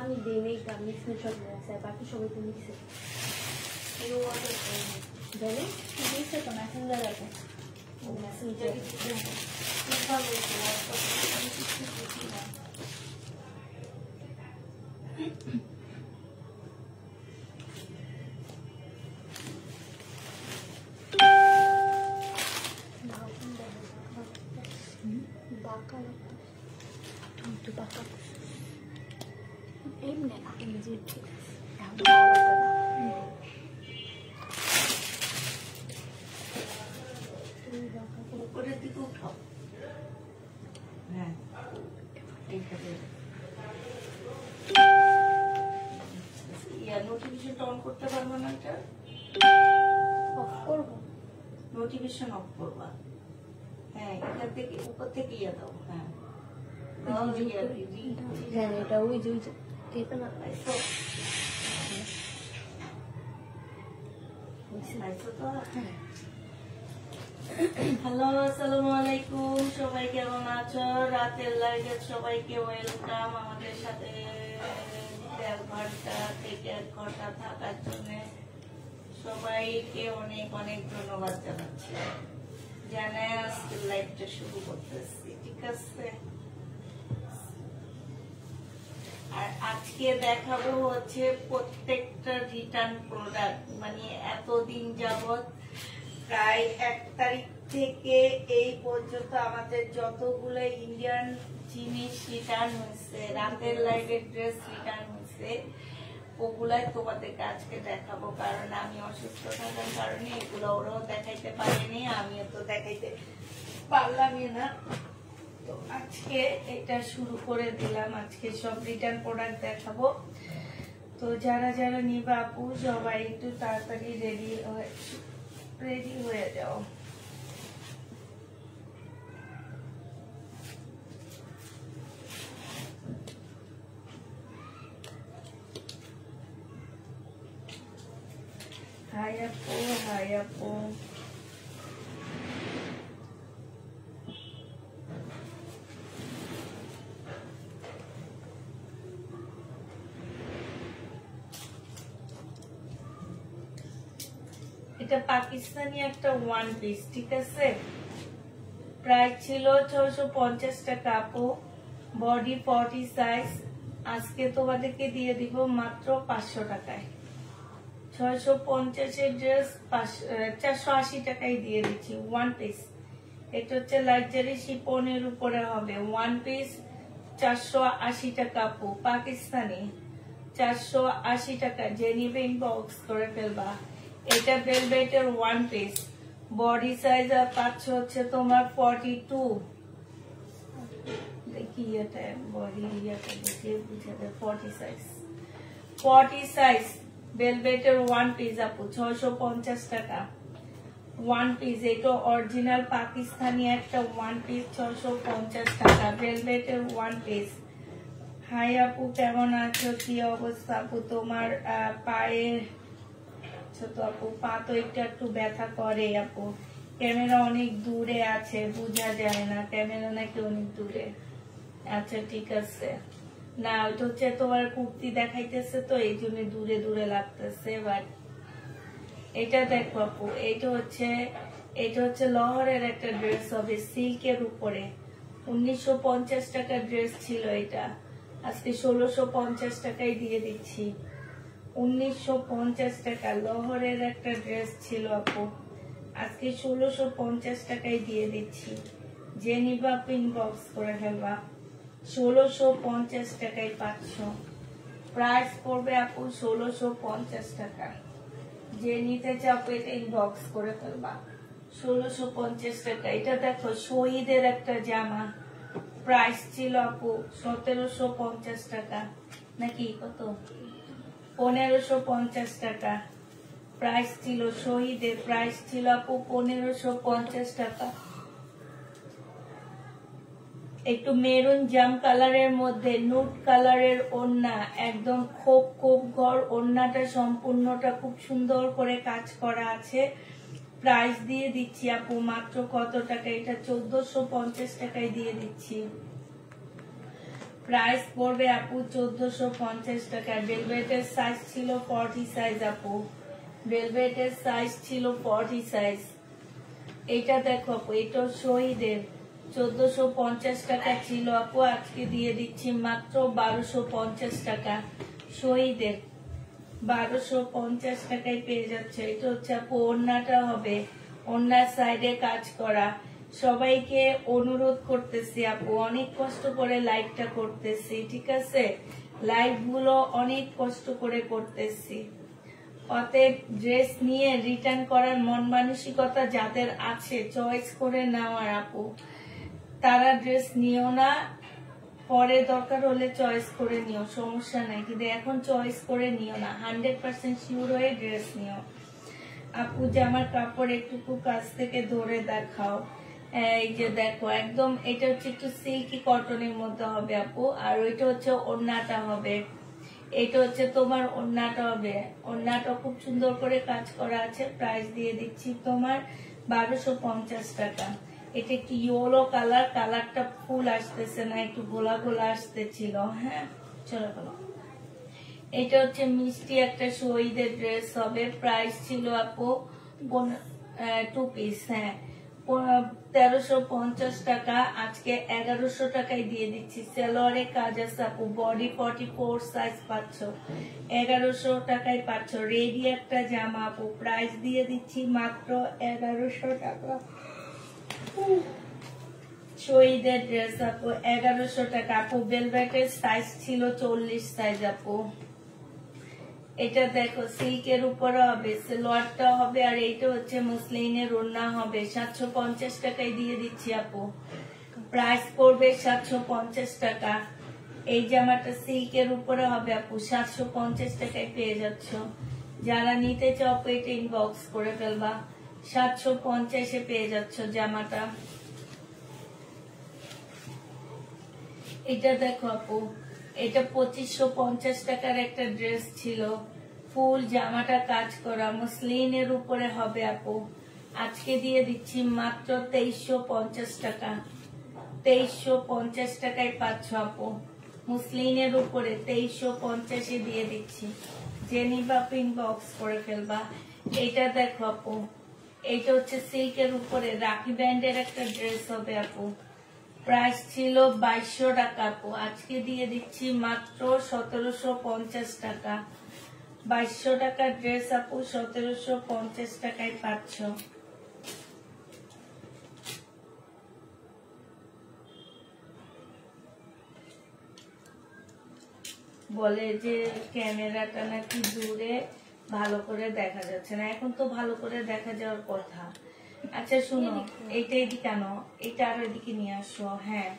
আমি দেই আমি স্ক্রিনশট নিয়ে আসি, বাকি সবাই তো লিখছে। জানি লিখছে তো মেসেঞ্জার আছে, মেসেঞ্জার বাঁকা একটু বাঁকা এমনি না নিজের ঠিক উপরের দিকে উঠাও। হ্যাঁ নোটিফিকেশন অন করতে পারবো না, এটা অফ করবো, নোটিফিকেশন অফ করবা। হ্যাঁ এখান থেকে উপর থেকে ইয়ে দাও। হ্যাঁ হ্যাঁ এটা ওই যে এটা না হ্যালো আসসালামু আলাইকুম, সবাই কেমন আছো? রাতের লাইভে সবাইকে ওয়েলকাম। আমাদের সাথে 1.5 ঘন্টা থেকে 1 ঘন্টা থাকার জন্য সবাইকে অনেক অনেক ধন্যবাদ জানাচ্ছি। জানাই আজকে লাইভটা শুরু করতেছি, ঠিক আছে? আর আজকে দেখাবো হচ্ছে প্রত্যেকটা রিটার্ন প্রোডাক্ট, মানে এতদিন যাবত প্রায় 1 তারিখ থেকে এই পর্যন্ত আমাদের যতগুলো ইন্ডিয়ান জিনিস রিটার্ন হয়েছে, রাতের লাইভের ড্রেস রিটার্ন হয়েছে, ওগুলাই তোমাদেরকে আজকে দেখাবো। কারণ আমি অসুস্থ থাকার কারণে এগুলো ওরাও দেখাইতে পারেনি, আমিও তো দেখাইতে পারলামই না। তো আজকে এটা শুরু করে দিলাম, আজকে সব রিটার্ন প্রোডাক্ট দেখাবো। তো যারা যারা নিবা আপু সবাই একটু তাড়াতাড়ি রেডি হয়ে যাও। হাই আপু, হাই আপু। এটা পাকিস্তানি একটা 1 পিস, ঠিক আছে? প্রাইস ছিল 650 টাকা আপু, বডি 40 সাইজ। আজকে তোমাদেরকে দিয়ে দিব মাত্র 500 টাকায়। 650 এর ড্রেস 480 টাকায় দিয়ে দিচ্ছি 1 পিস। এটা হচ্ছে লাক্সারি শিপনের উপরে হবে 1 পিস 480 টাকা আপু, পাকিস্তানি 480 টাকা। যে নিবে ইনবক্স করে ফেলবা। এটা ভেলভেটের 1 পিস, বডি সাইজ পাচ্ছ হচ্ছে তোমার 42। দেখি এটা বডি ইয়াটা দেখে বুঝা যায় 40 সাইজ। 40 সাইজ ভেলভেটের 1 পিস আপু 650 টাকা 1 পিস। এটা অরিজিনাল পাকিস্তানি একটা 1 পিস 650 টাকা, ভেলভেটের 1 পিস। হাই আপু, কেমন আছো? কি অবস্থা আপু তোমার? পায়ে তো আপু পা তো একটু ব্যথা করে আপু। ক্যামেরা অনেক দূরে আছে, বোঝা যায় না, ক্যামেরা নাকি অনেক দূরে। আচ্ছা ঠিক আছে, না ওইটা হচ্ছে তোমার কুর্তি দেখাইতেছে তো এই জন্য দূরে দূরে লাগতেছে। বাট এটা দেখো আপু, এটা হচ্ছে লহরের একটা ড্রেস হবে সিল্কের উপরে। 1950 টাকার ড্রেস ছিল এটা, আজকে 1650 টাকায় দিয়ে দিচ্ছি। 1950 টাকা লহরের একটা ড্রেস ছিল আপু, আজকে 1650 টাকায় দিয়ে দিচ্ছি। যে নিবা ইনবক্স করে ফেলবা। 1650 টাকায় পাচ্ছ। প্রাইস পড়বে আপু 1650 টাকা। যে নিতে চাও এটা ইনবক্স করে ফেলবা। 1650 টাকা। এটা দেখো শহীদের একটা জামা, প্রাইস ছিল আপু 1750 টাকা, নাকি কত 1550 টাকা প্রাইস ছিল। শহীদের প্রাইস ছিল আপু 1550 টাকা। একটু মেরুন জাম কালারের মধ্যে নুট কালারের ওড়না, একদম খোপ খোপ ঘর ওড়নাটা সম্পূর্ণটা খুব সুন্দর করে কাজ করা আছে। প্রাইস দিয়ে দিচ্ছি আপু মাত্র কত টাকা? এটা 1450 টাকায় দিয়ে দিচ্ছি। প্রাইস পড়বে আপু 1450 টাকা। ভেলভেটের সাইজ ছিল 40 সাইজ আপু, ভেলভেটের সাইজ ছিল 40 সাইজ। এটা দেখো আপু, এটা শহীদের 1450 টাকা ছিল আপু, আজকে দিয়ে দিচ্ছি মাত্র 1250 টাকা। শহীদের 1250 টাকায় পেয়ে যাচ্ছে। এটা হচ্ছে আপু ওড়নাটা হবে, ওড়নার সাইডে কাজ করা। সবাইকে অনুরোধ করতেছি আপু, অনেক কষ্ট করে লাইভটা করতেছি, ঠিক আছে? লাইভ গুলো অনেক কষ্ট করে করতেছি, অতএব ড্রেস নিয়ে রিটার্ন করার মন মানসিকতা যাদের আছে, চয়েস করে নেওয়ার আপু, তারা ড্রেস নিও না, পরে দরকার হলে চয়েস করে নিও, সমস্যা নাই, কিন্তু এখন চয়েস করে নিও না। 100% শিওর হয়ে ড্রেস নিও আপু। জামার কাপড় একটু কাছ থেকে ধরে দেখাও। এই যে দেখো, একদম এটা হচ্ছে একটু সিল্কি কটনের মধ্যে হবে আপু, আর ওইটা হচ্ছে ওড়নাটা হবে। এটা হচ্ছে তোমার ওড়নাটা হবে, ওড়নাটা খুব সুন্দর করে কাজ করা আছে। প্রাইস দিয়ে দিচ্ছি তোমার 1250 টাকা। এটা একটু ইয়েলো কালার, কালারটা ফুল আসতেছে না, একটু গোলা গোলা আসতেছিল। হ্যাঁ, চলো বলো। এটা হচ্ছে মিষ্টি একটা শহীদের ড্রেস হবে। প্রাইস ছিল আপু 2 পিস, হ্যাঁ, 1350 টাকা, আজকে 1100 টাকায় দিয়ে দিচ্ছি। সেলোয়ারে কাজ আছে আপু, বডি 44 সাইজ পাচ্ছ, 1100 টাকায় পাচ্ছ। রেডি একটা জামা আপু, প্রাইস দিয়ে দিচ্ছি মাত্র 1100 টাকা। শহীদের ড্রেস আপু 1100 টাকা আপু। ভেলভেটের সাইজ ছিল 40 সাইজ আপু। এটা দেখো সিল্কের উপরে হবে, সালোয়ারটা হবে, আর এইটা হচ্ছে মসলিনের ওড়না হবে। 750 টাকায় দিয়ে দিচ্ছি আপু, প্রাইস পড়বে 750 টাকা। এই জামাটা সিল্কের উপরে হবে আপু, 750 টাকায় পেয়ে যাচ্ছ। যারা নিতে চাও এটা ইনবক্স করে ফেলবা, 750-এ পেয়ে যাচ্ছ জামাটা। এটা দেখো আপু, এটা 2550 টাকার একটা ড্রেস ছিল, ফুল জামাটা কাজ করা, মসলিনের উপরে হবে আপু, আজকে দিয়ে দিচ্ছি মাত্র 2350 টাকা। 2350 টাকায় পাচ্ছ আপু, মসলিনের উপরে 2350-এ দিয়ে দিচ্ছি। জেনিবা ইনবক্স করে ফেলবা। এটা দেখো আপু, এটা হচ্ছে সিল্কের উপরে রাখি ব্যান্ডের একটা ড্রেস হবে আপু। প্রাইস ছিল 2200 টাকা আপু, আজকে দিয়ে দিচ্ছি মাত্র 1750 টাকা। 2200 টাকার ড্রেস আপু 1750 টাকায় পাচ্ছ। বলে যে ক্যামেরাটা নাকি দূরে, ভালো করে দেখা যাচ্ছে না। এখন তো ভালো করে দেখা যাওয়ার কথা। আচ্ছা শুনো, এইটা এদিকে আনো, এটা আরো এদিকে নিয়ে আসো। হ্যাঁ,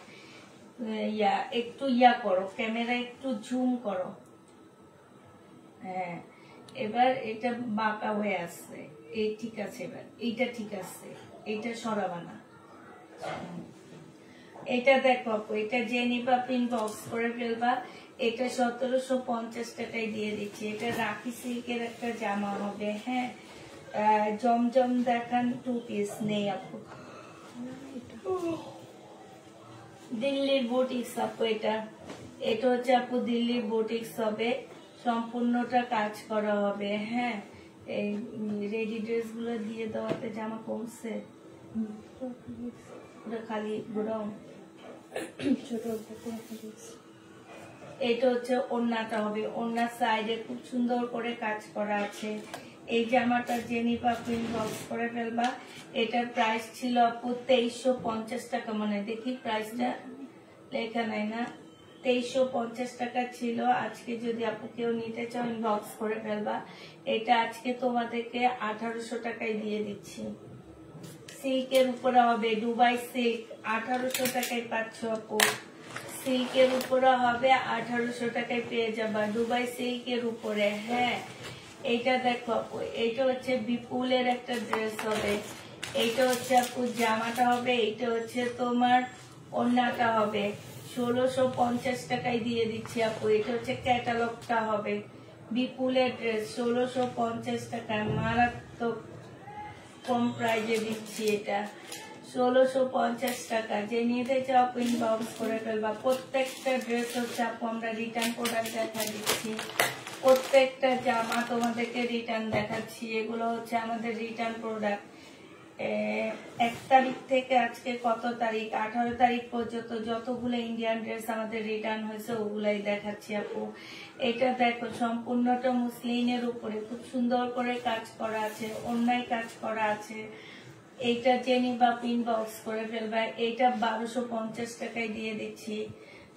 একটু করো, ক্যামেরা একটু জুম করো। হ্যাঁ, এবার এটা বাঁকা হয়ে আসছে, এই ঠিক আছে। এবার এইটা ঠিক আছে, এইটা সরাবা না। এটা দেখো আপু, এটা জেনিবা ইনবক্স করে ফেলবা। এটা 1750 টাকায় দিয়ে দিচ্ছি। এটা রাখি সিল্কের একটা জামা হবে। হ্যাঁ, জমজম দেখান 2 পিস নেই আপু। দিল্লির বুটিক্স আপু, এটা হচ্ছে আপু দিল্লির বুটিক্স হবে, সম্পূর্ণটা কাজ করা হবে। হ্যাঁ, এই রেডি ড্রেস গুলো দিয়ে দেওয়াতে জামা কমছে, ওটা খালি গোডাউন। ছোট এটা হচ্ছে ওড়নাটা হবে, ওড়নার সাইডে খুব সুন্দর করে কাজ করা আছে। এই জামাটা জেনিফা ইনবক্স করে ফেলবা। এটার প্রাইস ছিল আপু 2350 টাকা, মানে দেখি প্রাইসটা লেখা নাই না, 2350 টাকা ছিল। আজকে যদি আপু কেউ নিতে চাও ইনবক্স করে ফেলবা। এটা আজকে তোমাদেরকে 1800 টাকায় দিয়ে দিচ্ছি। সিল্কের উপরে হবে, দুবাই সিল্ক, 1800 টাকায় পাচ্ছ আপু। সিল্কের উপরে হবে, 1800 টাকায় পেয়ে যাবা দুবাই সিল্কের উপরে। হ্যাঁ, এইটা দেখো আপু, এইটা হচ্ছে বিপুলের একটা ড্রেস হবে। এইটা হচ্ছে আপু জামাটা হবে, এইটা হচ্ছে তোমার ওড়নাটা হবে। 1650 টাকায় দিয়ে দিচ্ছি আপু। এটা হচ্ছে ক্যাটালগটা হবে, বিপুলের ড্রেস 1650 টাকায়, মারাত্মক কম প্রাইজে দিচ্ছি। এটা 1650 টাকা। যে নিতে চাও ইনবক্স করে ফেলবা। প্রত্যেকটা ড্রেস হচ্ছে আপু আমরা রিটার্ন প্রোডাক্ট দেখা দিচ্ছি, প্রত্যেকটা জামা তোমাদেরকে রিটার্ন দেখাচ্ছি। এগুলো হচ্ছে আমাদের রিটার্ন প্রোডাক্ট। 1 তারিখ থেকে আজকে কত তারিখ, 18 তারিখ পর্যন্ত যতগুলো ইন্ডিয়ান ড্রেস আমাদের রিটার্ন হয়েছে ওগুলাই দেখাচ্ছি আপু। এটা দেখো সম্পূর্ণটা মুসলিনের উপরে খুব সুন্দর করে কাজ করা আছে, অন্যায় কাজ করা আছে। এইটা জেনি বা ইনবক্স করে ফেলবা। এইটা 1250 টাকায় দিয়ে দিচ্ছি,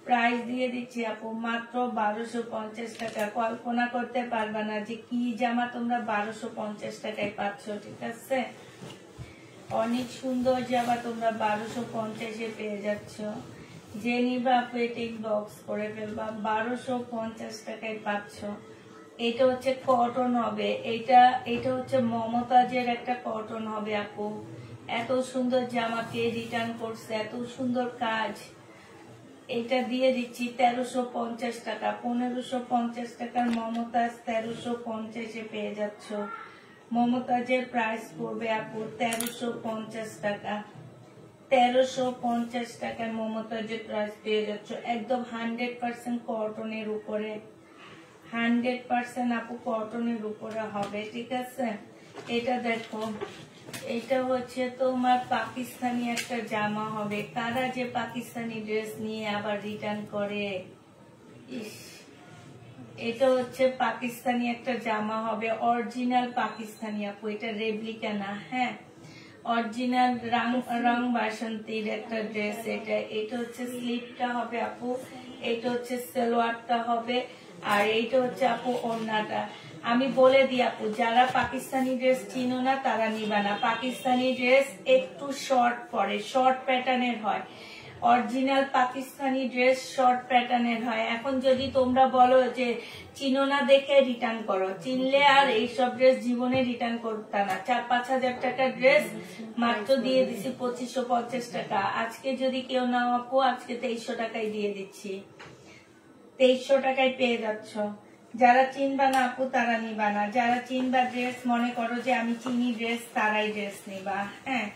প্রাইস দিয়ে দিচ্ছি আপু মাত্র 1250 টাকা। কল্পনা করতে পারবা না যে কি জামা তোমরা 1250 টাকায় পাচ্ছ। ঠিক আছে, অনেক সুন্দর জামা তোমরা 1250-এ পেয়ে যাচ্ছ। যে নিবা পেটিং বক্স করে ফেলবা, 1250 টাকায় পাচ্ছ। এটা হচ্ছে কটন হবে, এটা হচ্ছে মমতাজের একটা কটন হবে আপু। এত সুন্দর জামাকে রিটার্ন করছে, এত সুন্দর কাজ। এটা দিয়ে দিচ্ছি 1350 টাকা। 1550 টাকার মমতাজ 1350-এ পেয়ে যাচ্ছ। মমতাজের প্রাইস পড়বে আপু 1350 টাকা। 1350 টাকার মমতাজের প্রাইস পেয়ে যাচ্ছ, একদম 100% কটনের উপরে। 100% আপু কটনের উপরে হবে। ঠিক আছে, এটা দেখো, এটা হচ্ছে তোমার পাকিস্তানি একটা জামা হবে। কারা যে পাকিস্তানি ড্রেস নিয়ে আবার রিটার্ন করে, ইস। এটা হচ্ছে পাকিস্তানি একটা জামা হবে, অরিজিনাল পাকিস্তানি আপু, এটা রেপ্লিকা না। হ্যাঁ, অরিজিনাল রং বাসন্তীর একটা ড্রেস এটা। এটা হচ্ছে স্লিপটা হবে আপু, এটা হচ্ছে সালোয়ারটা হবে, আর এইটা হচ্ছে আপু ওড়নাটা। আমি বলে দিই আপু, যারা পাকিস্তানি ড্রেস চিনো না তারা নিবা না। পাকিস্তানি ড্রেস একটু শর্ট পরে, শর্ট প্যাটার্নের হয়। অরিজিনাল পাকিস্তানি ড্রেস শর্ট প্যাটার্নের হয়। এখন যদি তোমরা বলো যে চিনো না দেখে রিটার্ন করো, চিনলে আর এইসব ড্রেস জীবনে রিটার্ন করতে না। 4-5 হাজার টাকার ড্রেস মাত্র দিয়ে দিচ্ছি 2550 টাকা। আজকে যদি কেউ নাও আপু, আজকে 2300 টাকায় দিয়ে দিচ্ছি। 2300 টাকায় পেয়ে যাচ্ছ। যারা চিনবা না আপু তারা নিবা না। যারা চিনবা ড্রেস, মনে করো যে আমি চিনি ড্রেস, তারাই ড্রেস নিবা। হ্যাঁ,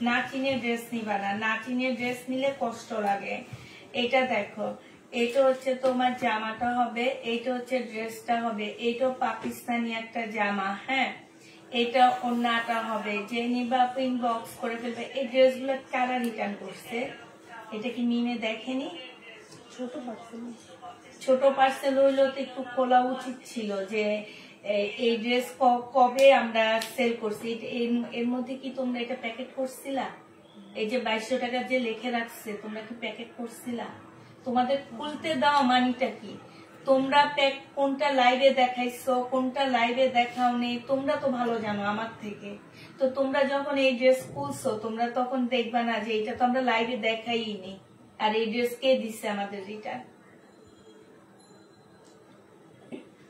না চিনে ড্রেস নিবা না। না চিনে ড্রেস নিলে কষ্ট লাগে। এটা দেখো, এটা হচ্ছে তোমার জামাটা হবে, এটা হচ্ছে ড্রেসটা হবে। এটা পাকিস্তানি একটা জামা। হ্যাঁ, এটা ওড়নাটা হবে। যে নিবা ইনবক্স করে ফেলবে। এই ড্রেসগুলো কারা রিটার্ন করছে, এটা কি মিমে দেখেনি? ছোট পার্সেল হইলেও তো একটু খোলা উচিত ছিল যে এই ড্রেস কবে আমরা সেল করছি। এর মধ্যে কি তোমরা এটা প্যাকেট করছিলা? এই যে 2200 টাকা যে লিখে রাখছে, তোমরা কি প্যাকেট করছিলা? তোমাদের খুলতে দাও মানিটা কি? তোমরা কোনটা লাইভে দেখাইছো, কোনটা লাইভে দেখাও নেই, তোমরা তো ভালো জানো আমার থেকে। তো তোমরা যখন এই ড্রেস খুলছো, তোমরা তখন দেখবা না যে এটা তো আমরা লাইভে দেখাইনি, আর এই ড্রেস কে দিচ্ছে আমাদের রিটার্ন।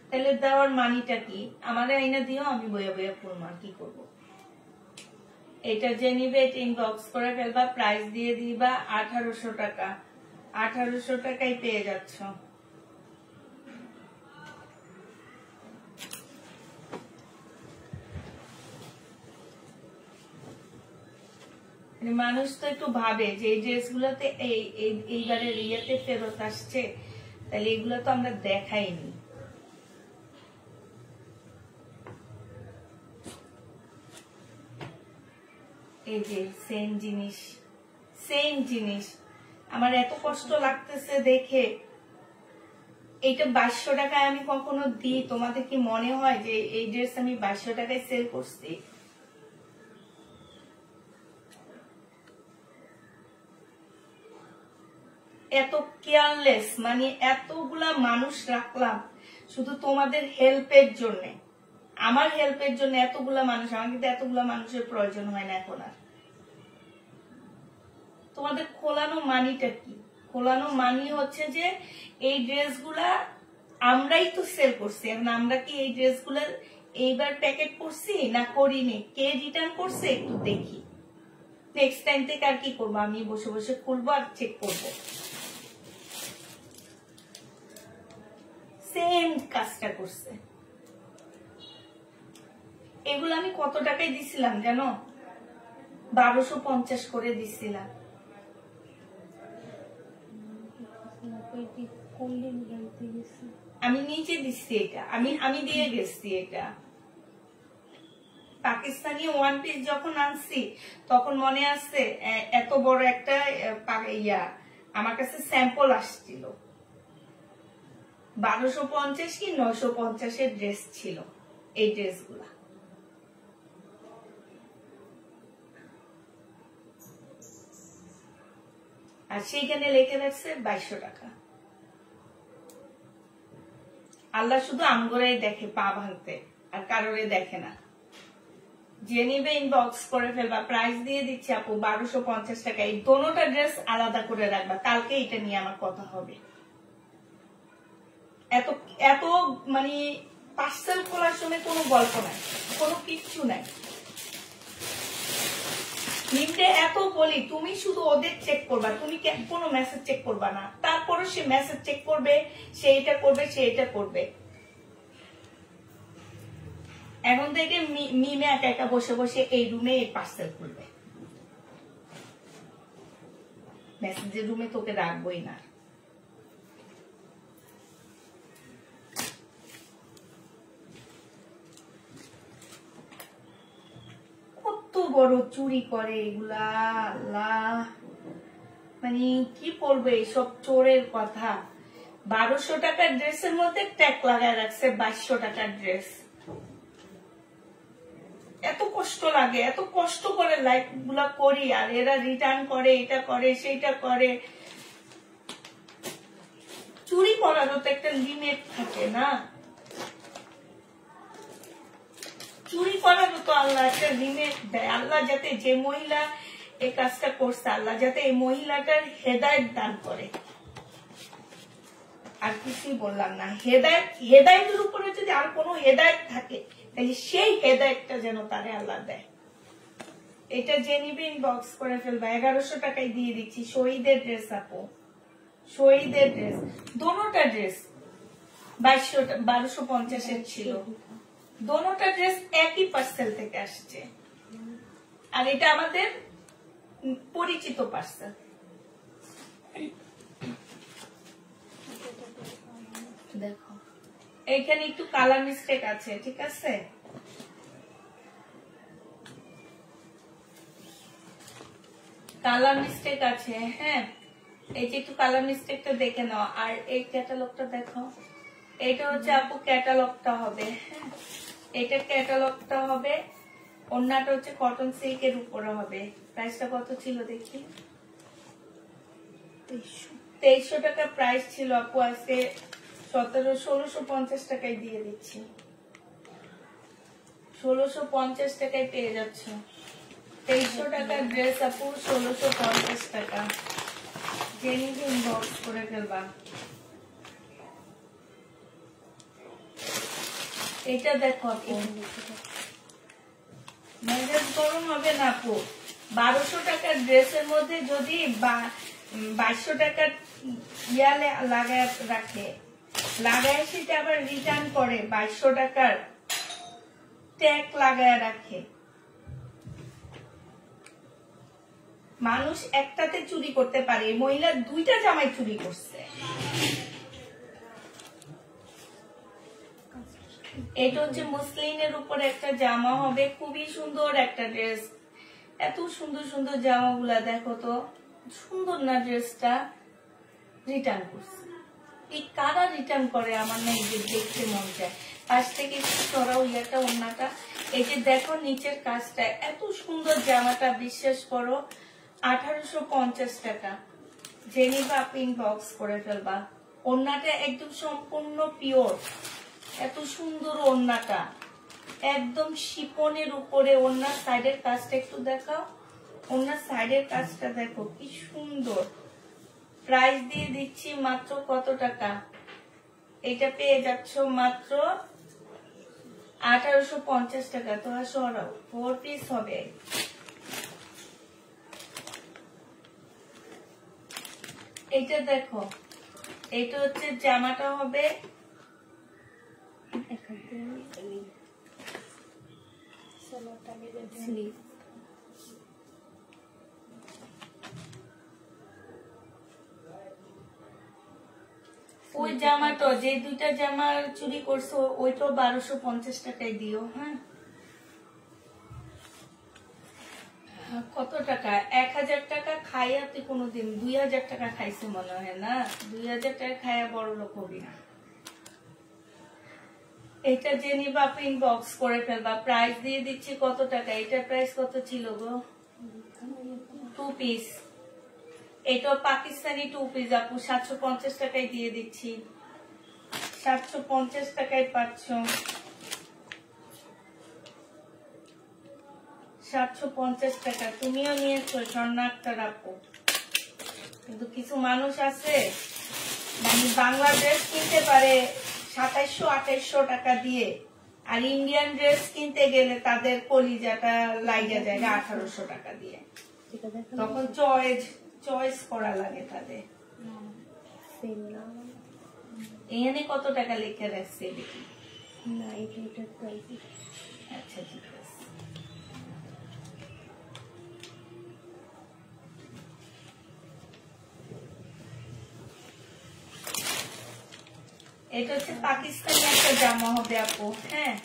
তাহলে দেওয়ার মানিটা কি? আমাদের আইনা দিও, আমি বইয়া বইয়া পড়বো, আর কি করবো। এটা যে নিবে ইনবক্স করে ফেলবা, প্রাইস দিয়ে দিবা 1800 টাকা। 1800 টাকায় পেয়ে যাচ্ছ। মানুষ তো একটু ভাবে যে এই ড্রেসগুলোতে এইবারে ইয়েতে ফেরত আসছে, তাহলে এগুলো তো আমরা দেখাইনি। এই যে সেম জিনিস, সেম জিনিস। আমার এত কষ্ট লাগতেছে দেখে। এইটা 2200 টাকায় আমি কখনো দিই? তোমাদের কি মনে হয় যে এই ড্রেস আমি 2200 টাকায় সেল করছি? এত কেয়ারলেস, মানে এতগুলা মানুষ রাখলাম শুধু তোমাদের হেল্পের জন্য, আমার হেল্পের জন্য এতগুলা মানুষ। আমার কিন্তু এতগুলা মানুষের প্রয়োজন হয় না এখন আর। তোমাদের খোলানো মানিটা কি? খোলানো মানি হচ্ছে যে এই ড্রেসগুলা আমরাই তো সেল করছি। এখন আমরা কি এই ড্রেসগুলা এইবার প্যাকেট করছি না করিনি? কে রিটার্ন করছে একটু দেখি। নেক্সট টাইম থেকে আর কি করবো, আমি বসে বসে খুলবো আর চেক করবো। সেম কাজটা করছে। এগুলো আমি কত টাকায় দিছিলাম জানো? 1250 করে দিছিলাম। আমি নিচে দিচ্ছি এটা, আমি দিয়ে গেছি এটা। পাকিস্তানি ওয়ান পিস যখন আনছি তখন মনে আছে এত বড় একটা আমার কাছে স্যাম্পল আসছিল, 1250 কি 950 ড্রেস ছিল এই ড্রেসগুলা। আর সেইখানে লেখে রাখছে 2200 টাকা। আল্লাহ শুধু আমগোরাই দেখে পা ভাঙতে, আর কারোরে দেখে না। যে নিবে ইনবক্স করে ফেলবা, প্রাইস দিয়ে দিচ্ছি আপু 1250 টাকা। এই দোনোটা ড্রেস আলাদা করে রাখবা, কালকে এটা নিয়ে আমার কথা হবে। এত এত মানে পার্সেল খোলার সময় কোনো গল্প নাই, কোনো কিচ্ছু নাই। নিমতে এত বলি তুমি শুধু ওদের চেক করবা, তুমি কোনো মেসেজ চেক করবা না। তারপরে সে মেসেজ চেক করবে, সে এটা করবে, সে এটা করবে। এখন থেকে মিমে একা একা বসে বসে এই রুমে এই পার্সেল করবে, মেসেজের রুমে তোকে রাখবোই না। কত বড় চুরি করে এগুলা, আল্লাহ, মানে কি বলবো এইসব চোরের কথা। 1200 টাকার ড্রেসের মধ্যে ট্যাগ লাগায় রাখছে 2200 টাকার ড্রেস। এত কষ্ট লাগে, এত কষ্ট করে লাইফ গুলা করি, আর এরা রিটার্ন করে, এটা করে, সেইটা করে। চুরি করারও তো একটা লিমিট থাকে না, চুরি করারও তো আল্লাহ একটা লিমিট দেয়। আল্লাহ যাতে যে মহিলা এই কাজটা করছে, আল্লাহ যাতে এই মহিলাটার হেদায়েত দান করে। আর কিছুই বললাম না। হেদায়েতের উপরে যদি আর কোনো হেদায়েত থাকে তাহলে সেই হেদায়েতটা যেন তারে আল্লাহ দেয়। এটা যে নিবে ইনবক্স করে ফেলবা, 1100 টাকায় দিয়ে দিচ্ছি। শহীদের ড্রেস আপু, শহীদের ড্রেস, দোনোটা ড্রেস 1250 ছিল। দোনোটা ড্রেস একই পার্সেল থেকে আসছে, আর এটা আমাদের পরিচিত পার্সেল। দেখো এইখানে একটু কালার মিস্টেক আছে, ঠিক আছে? কালার মিস্টেক আছে, হ্যাঁ, এই যে একটু কালার মিস্টেকটা দেখে নাও। আর এই ক্যাটালগটা দেখো, এটা হচ্ছে আপু ক্যাটালগটা হবে, হ্যাঁ, এটা ক্যাটালগটা হবে। ওন্নাটা হচ্ছে কটন সিল্কের উপরে হবে। প্রাইসটা কত ছিল দেখি? 2300 টাকা প্রাইস ছিল আপু, আজকে 1650 টাকায় দিয়ে দিচ্ছি। 1650 টাকায় পেয়ে যাচ্ছ। 2300 টাকার ড্রেস আপু 1650 টাকা। জেনে ইনবক্স করে ফেলবা। এটা দেখো আপু, মেজাজ গরম হবে না আপু। 1200 টাকার ড্রেসের মধ্যে যদি 2200 টাকার ইয়ালে লাগায় রাখে, লাগায় সেটা আবার রিটার্ন করে 2200 টাকার ট্যাগ লাগায় রাখে, মানুষ একটাতে চুরি করতে পারে। মহিলা 2টা জামাই চুরি করছে। এটা হচ্ছে মুসলিনের উপরে একটা জামা হবে, খুবই সুন্দর একটা ড্রেস। এত সুন্দর সুন্দর জামাগুলা দেখো তো, সুন্দর না ড্রেসটা? রিটার্ন করছে। এই কারা রিটার্ন করে আমার না, এই যে দেখতে মন যায়। পাশ থেকে সরাও ইয়াটা, ওন্নাটা, এই যে দেখো নিচের কাজটা, এত সুন্দর জামাটা, বিশ্বাস করো 1850 টাকা। জেনিভা ইনবক্স করে ফেলবা। ওন্নাটা একদম সম্পূর্ণ পিওর, এত সুন্দর ওন্নাটা, একদম শিপনের উপরে। ওন্নার সাইডের কাজটা একটু দেখাও, ওন্নার সাইডের কাজটা দেখো কি সুন্দর। প্রাইস দিয়ে দিচ্ছি মাত্র কত টাকা? এটা পেয়ে যাচ্ছ মাত্র 1850 টাকা। তো সরাও, 4 পিস হবে। এটা দেখো, এটা হচ্ছে জামাটা হবে, ওই জামাটা যে দুইটা জামা চুরি করছো ওইটা 1250 টাকায় দিও। হ্যাঁ, কত টাকা? 1000 টাকা খাইয়া তুই কোনোদিন 2000 টাকা খাইছে মনে হয় না? 2000 টাকা খাইয়া বড় লোক হবি না। এটা যে নিবা ইনবক্স করে ফেলবা। প্রাইস দিয়ে দিচ্ছি কত টাকা? এটা প্রাইস কত ছিল গো? 2 পিস। এটা পাকিস্তানি 2 পিস আপু 750 টাকায় দিয়ে দিচ্ছি। 750 টাকায় পাচ্ছ। 750 টাকা। তুমিও নিয়েছো স্বর্ণাক্তার আপু। কিন্তু কিছু মানুষ আছে মানে বাংলাদেশ কিনতে পারে 2700-2800 টাকা দিয়ে, আর ইন্ডিয়ান ড্রেস কিনতে গেলে তাদের কলিজাটা লাইগা যায় 1800 টাকা দিয়ে। তখন চয়েস করা লাগে তাদের। এখানে কত টাকা লিখে রাখছে দেখি? না এটা প্রাইস। আচ্ছা ঠিক আছে। এটা হচ্ছে পাকিস্তানি একটা জামা হবে আপু। হ্যাঁ,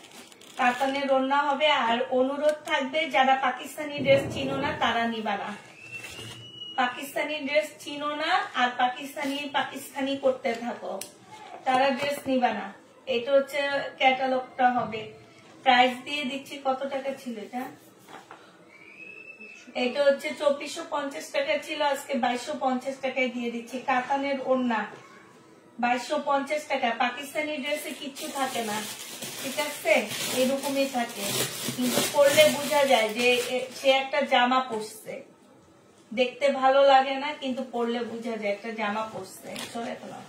কাতানের ওড়না হবে। আর অনুরোধ থাকবে যারা পাকিস্তানি ড্রেস চিনো না তারা নিবা না। পাকিস্তানি ড্রেস চিনো না আর পাকিস্তানি করতে থাকো, তারা ড্রেস নিবা না। এটা হচ্ছে ক্যাটালগটা হবে। প্রাইস দিয়ে দিচ্ছি কত টাকা ছিল এটা? এটা হচ্ছে 2450 টাকা ছিল, আজকে 2250 টাকায় দিয়ে দিচ্ছি। কাতানের ওড়না 2250 টাকা। পাকিস্তানি ড্রেসে কিচ্ছু থাকে না, ঠিক আছে? এরকমই থাকে, কিন্তু পরলে বোঝা যায় যে সে একটা জামা পরছে। দেখতে ভালো লাগে না, কিন্তু পরলে বোঝা যায় একটা জামা পরছে। চলে তো না।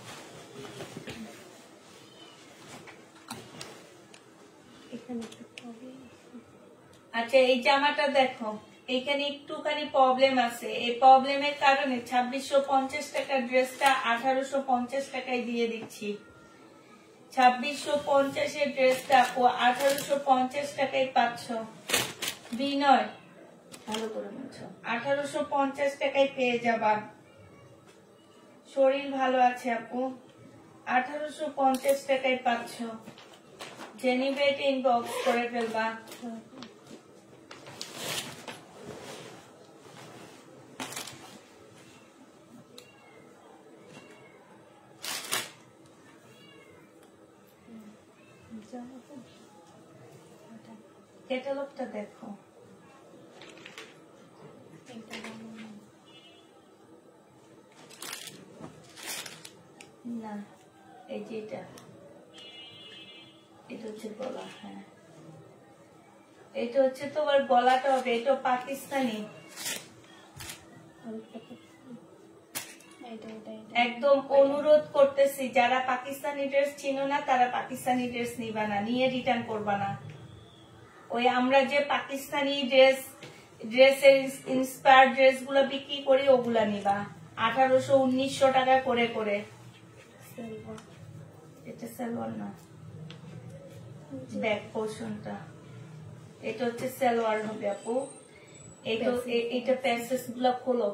আচ্ছা, এই জামাটা দেখো, এখানে একটুখানি প্রবলেম আছে। এই প্রবলেমের কারণে 2650 টাকার ড্রেসটা 1850 টাকায় দিয়ে দিচ্ছি। 2650 এর ড্রেসটা 1850 টাকায় পাচ্ছ। বিনয় ভালো করে বলছো, 1850 টাকায় পেয়ে যাবা। শরীর ভালো আছে আপু, 1850 টাকায় পাচ্ছ। জেনিবেট ইনবক্স করে ফেলবা। ক্যাটালগটা দেখো। না, এই যে এটা হচ্ছে গলা। হ্যাঁ, এটা হচ্ছে তোমার গলাটা হবে। এটা পাকিস্তানি। একদম অনুরোধ করতেছি, যারা পাকিস্তানি ড্রেস চিনো না তারা পাকিস্তানি ড্রেস নিবা না, নিয়ে রিটার্ন করবা না। ওই আমরা যে পাকিস্তানি ড্রেসের ইন্সপায়ার ড্রেস গুলো বিক্রি করি ওগুলা নিবা 1800-1900 টাকা করে করে। এটা সালোয়ার না, ব্যাক পোর্শনটা। এটা হচ্ছে সালোয়ার হবে আপু। এটা প্যাসেজ গুলা খোলো।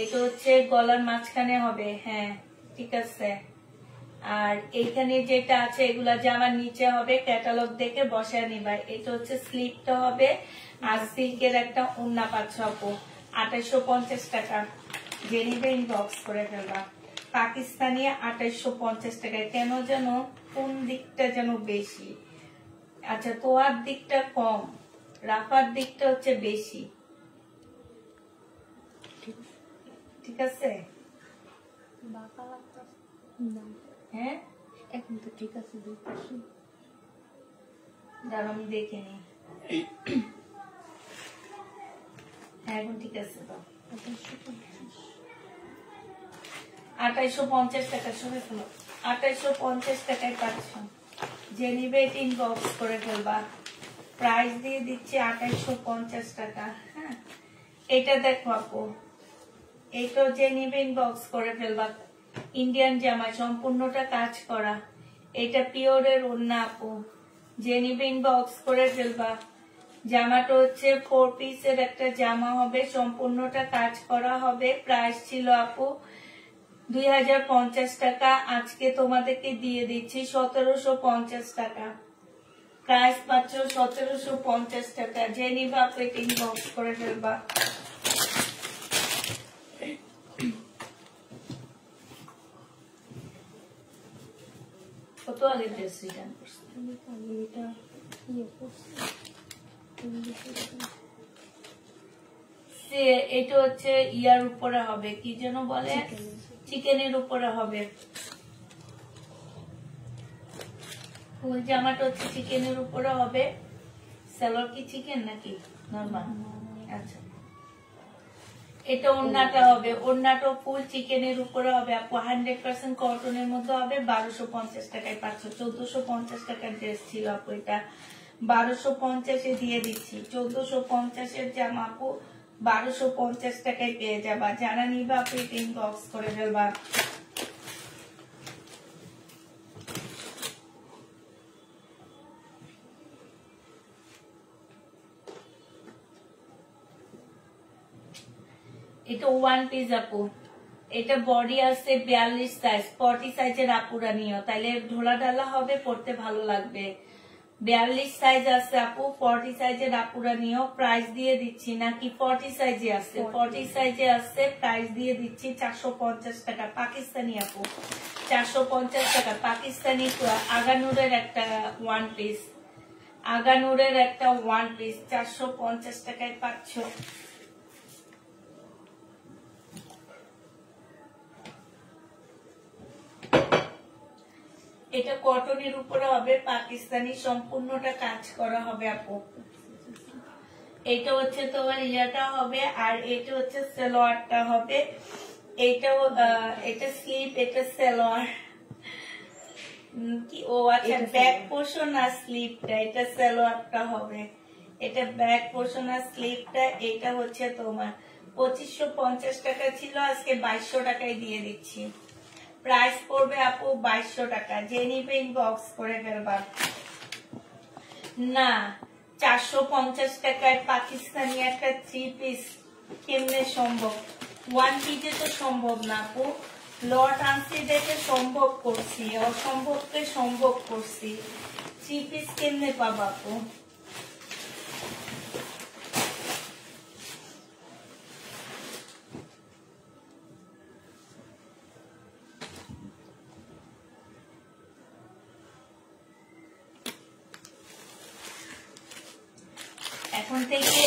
এটা হচ্ছে গলার মাঝখানে হবে। হ্যাঁ ঠিক আছে। আর এইখানে যেটা আছে এগুলা জামার নিচে হবে। ক্যাটালগ দেখে বসায় নিবা। এটা হচ্ছে স্লিপটা হবে। আর সিল্কের একটা ওড়না পাচ্ছ আপু 2850 টাকা। যে নিবে ইনবক্স করে ফেলবা। পাকিস্তানি 2850 টাকায়। কেন যেন কোন দিকটা যেন বেশি? আচ্ছা, তোয়ার দিকটা কম, রাফার দিকটা হচ্ছে বেশি। ঠিক আছে। হ্যাঁ এখন তো ঠিক আছে। দাঁড়াও আমি দেখে নি। হ্যাঁ এখন ঠিক আছে। তো 2850 টাকা। শুনে ফেলো, 2850 টাকায় পাচ্ছ। যে নিবে এটা ইনবক্স করে ফেলবা। প্রাইস দিয়ে দিচ্ছি 2850 টাকা। হ্যাঁ, এটা দেখো আপু, এটা যে নিবে ইনবক্স করে ফেলবা। ইন্ডিয়ান জামা, সম্পূর্ণটা কাজ করা। এটা পিওরের ওড়না আপু। যে নিবে ইনবক্স করে ফেলবা। জামাটা হচ্ছে 4 পিসের একটা জামা হবে, সম্পূর্ণটা কাজ করা হবে। প্রাইস ছিল আপু 2050 টাকা। আজকে তোমাদেরকে দিয়ে দিচ্ছি 1750 টাকা। প্রাইস পাচ্ছ 1750 টাকা। যে নিবা পেটিং বক্স করে ফেলবা। কত আগে ড্রেস রিটার্ন করছি? এটা ইয়ে করছি এটা হচ্ছে ইয়ার উপরে হবে, কি যেন বলে, চিকেনের উপরে হবে। ফুল জামাটা হচ্ছে চিকেনের উপরে হবে। সালোয়ার কি চিকেন নাকি নরমাল? আচ্ছা, এটা ওড়নাটা হবে, ওড়নাটা ফুল চিকেনের উপরে হবে আপু। 100% কটনের মধ্যে হবে। 1250 টাকায় পাচ্ছ। 1450 টাকার ড্রেস ছিল আপু, এটা 1250-এ দিয়ে দিচ্ছি। 1450-এর জামা আপু 1250 টাকায় পেয়ে যাবা। যারা নিবা আপু ইনবক্স করে ফেলবা। এটা ওয়ান পিস আপু, এটা বডি আছে 42 সাইজ, 40 সাইজের আপুরা নিও, তাইলে ঢোলা ঢালা হবে, পড়তে ভালো লাগবে। 42 সাইজ আছে আপু, 40 সাইজের আপুরা নিও। প্রাইস দিয়ে দিচ্ছি নাকি 40 সাইজে আছে? 40 সাইজে আছে, প্রাইস দিয়ে দিচ্ছি 450 টাকা। পাকিস্তানি আপু 450 টাকা। পাকিস্তানি আগানুরের একটা ওয়ান পিস, আগানুরের একটা ওয়ান পিস 450 টাকায় পাচ্ছ। এটা কটনের উপরে হবে, পাকিস্তানি, সম্পূর্ণটা কাজ করা হবে আপু। এটা হচ্ছে তোমার ইয়াটা হবে, আর এটা হচ্ছে সালোয়ারটা হবে। এটাও এটা স্লিপ, এটা সালোয়ার কি, ও আচ্ছা, ব্যাক পোর্শন আর স্লিপটা, এটা সালোয়ারটা হবে। এটা ব্যাক পোর্শন আর স্লিপটা। এটা হচ্ছে তোমার 2550 টাকা ছিল, আজকে 2200 টাকায় দিয়ে দিচ্ছি। প্রাইস পড়বে আপু 2200 টাকা। যে নিবে ইনবক্স করে ফেলবা। না, 450 টাকায় পাকিস্তানি একটা 3 পিস কেমনে সম্ভব? ওয়ান পিসে তো সম্ভব না আপু। লট আনছি দেখে সম্ভব করছি, অসম্ভবকে সম্ভব করছি। 3 পিস কেমনে পাবা আপু? এখন থেকে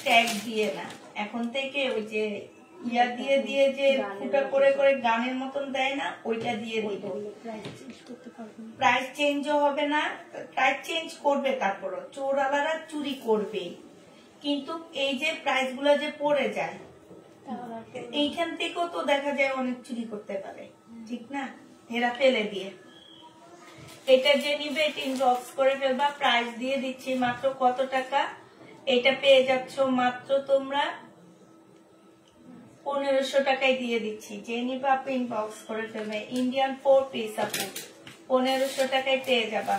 ট্যাগ দিয়ে না, এখন থেকে ওই যে ইয়া দিয়ে দিয়ে যে ফুটা করে করে গানের মতন দেয় না, ওইটা দিয়ে দিব। প্রাইস চেঞ্জও হবে না, প্রাইস চেঞ্জ করবে, তারপরও চোরালারা চুরি করবে, কিন্তু এই যে প্রাইস গুলা যে পড়ে যায়, এইখান থেকেও তো দেখা যায় অনেক চুরি করতে পারে, ঠিক না? হেরা ফেলে দিয়ে। এটা যে নিবে ইনবক্স করে ফেলবা। প্রাইস দিয়ে দিচ্ছি মাত্র কত টাকা? এটা পেয়ে যাচ্ছ মাত্র তোমরা 1500 টাকায় দিয়ে দিচ্ছি। যে নিবে আপু ইনবক্স করে ফেলবে। ইন্ডিয়ান 4 পিস আপু 1500 টাকায় পেয়ে যাবা।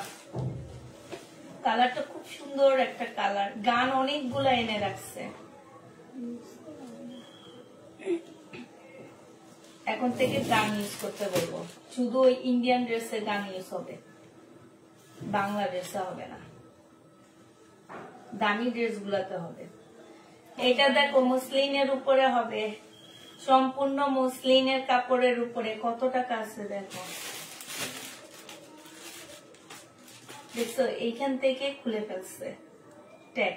কালারটা খুব সুন্দর একটা কালার, গান অনেকগুলা এনে রাখছে। এখন থেকে গান ইউজ করতে বলবো, শুধু ওই ইন্ডিয়ান ড্রেসে গান ইউজ হবে, বাংলা ড্রেসে হবে না, দামি ড্রেস গুলাতে হবে। এটা দেখো মুসলিনের উপরে হবে, সম্পূর্ণ মুসলিনের কাপড়ের উপরে। কত টাকা আছে দেখো, দেখছো? এইখান থেকে খুলে ফেলছে ট্যাগ,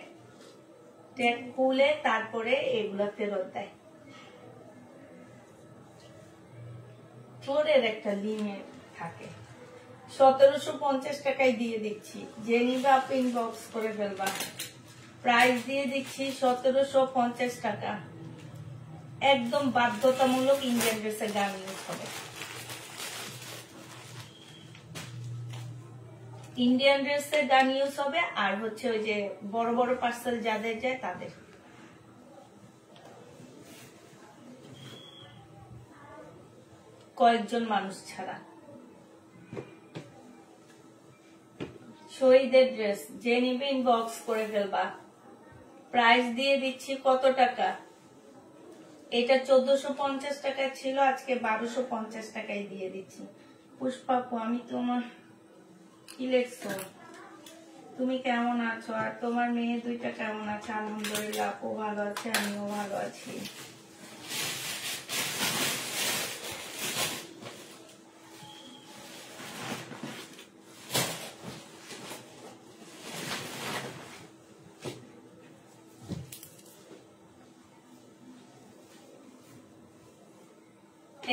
ট্যাগ খুলে তারপরে এগুলা ফেরত দেয়। চোরের একটা লিমিট থাকে। 1750 টাকায় দিয়ে দিচ্ছি। যে নিবে আপনি ইনবক্স করে ফেলবা। প্রাইস দিয়ে দিচ্ছি 1750 টাকা। একদম বাধ্যতামূলক ইন্ডিয়ান ড্রেসের গান ইউজ হবে। ইন্ডিয়ান ড্রেসের গান ইউজ হবে, আর হচ্ছে ওই যে বড় বড় পার্সেল যাদের যায় তাদের। কয়েকজন মানুষ ছাড়া। শহীদের ড্রেস যে নিবে ইনবক্স করে ফেলবা। প্রাইস দিয়ে দিচ্ছি কত টাকা? এটা 1450 টাকা ছিল, আজকে 1250 টাকায় দিয়ে দিচ্ছি। পুষ্পাপু, আমি তোমার কি লেখছো, তুমি কেমন আছো আর তোমার মেয়ে দুইটা কেমন আছে? আলহামদুলিল্লাহ আপু ভালো আছে, আমিও ভালো আছি।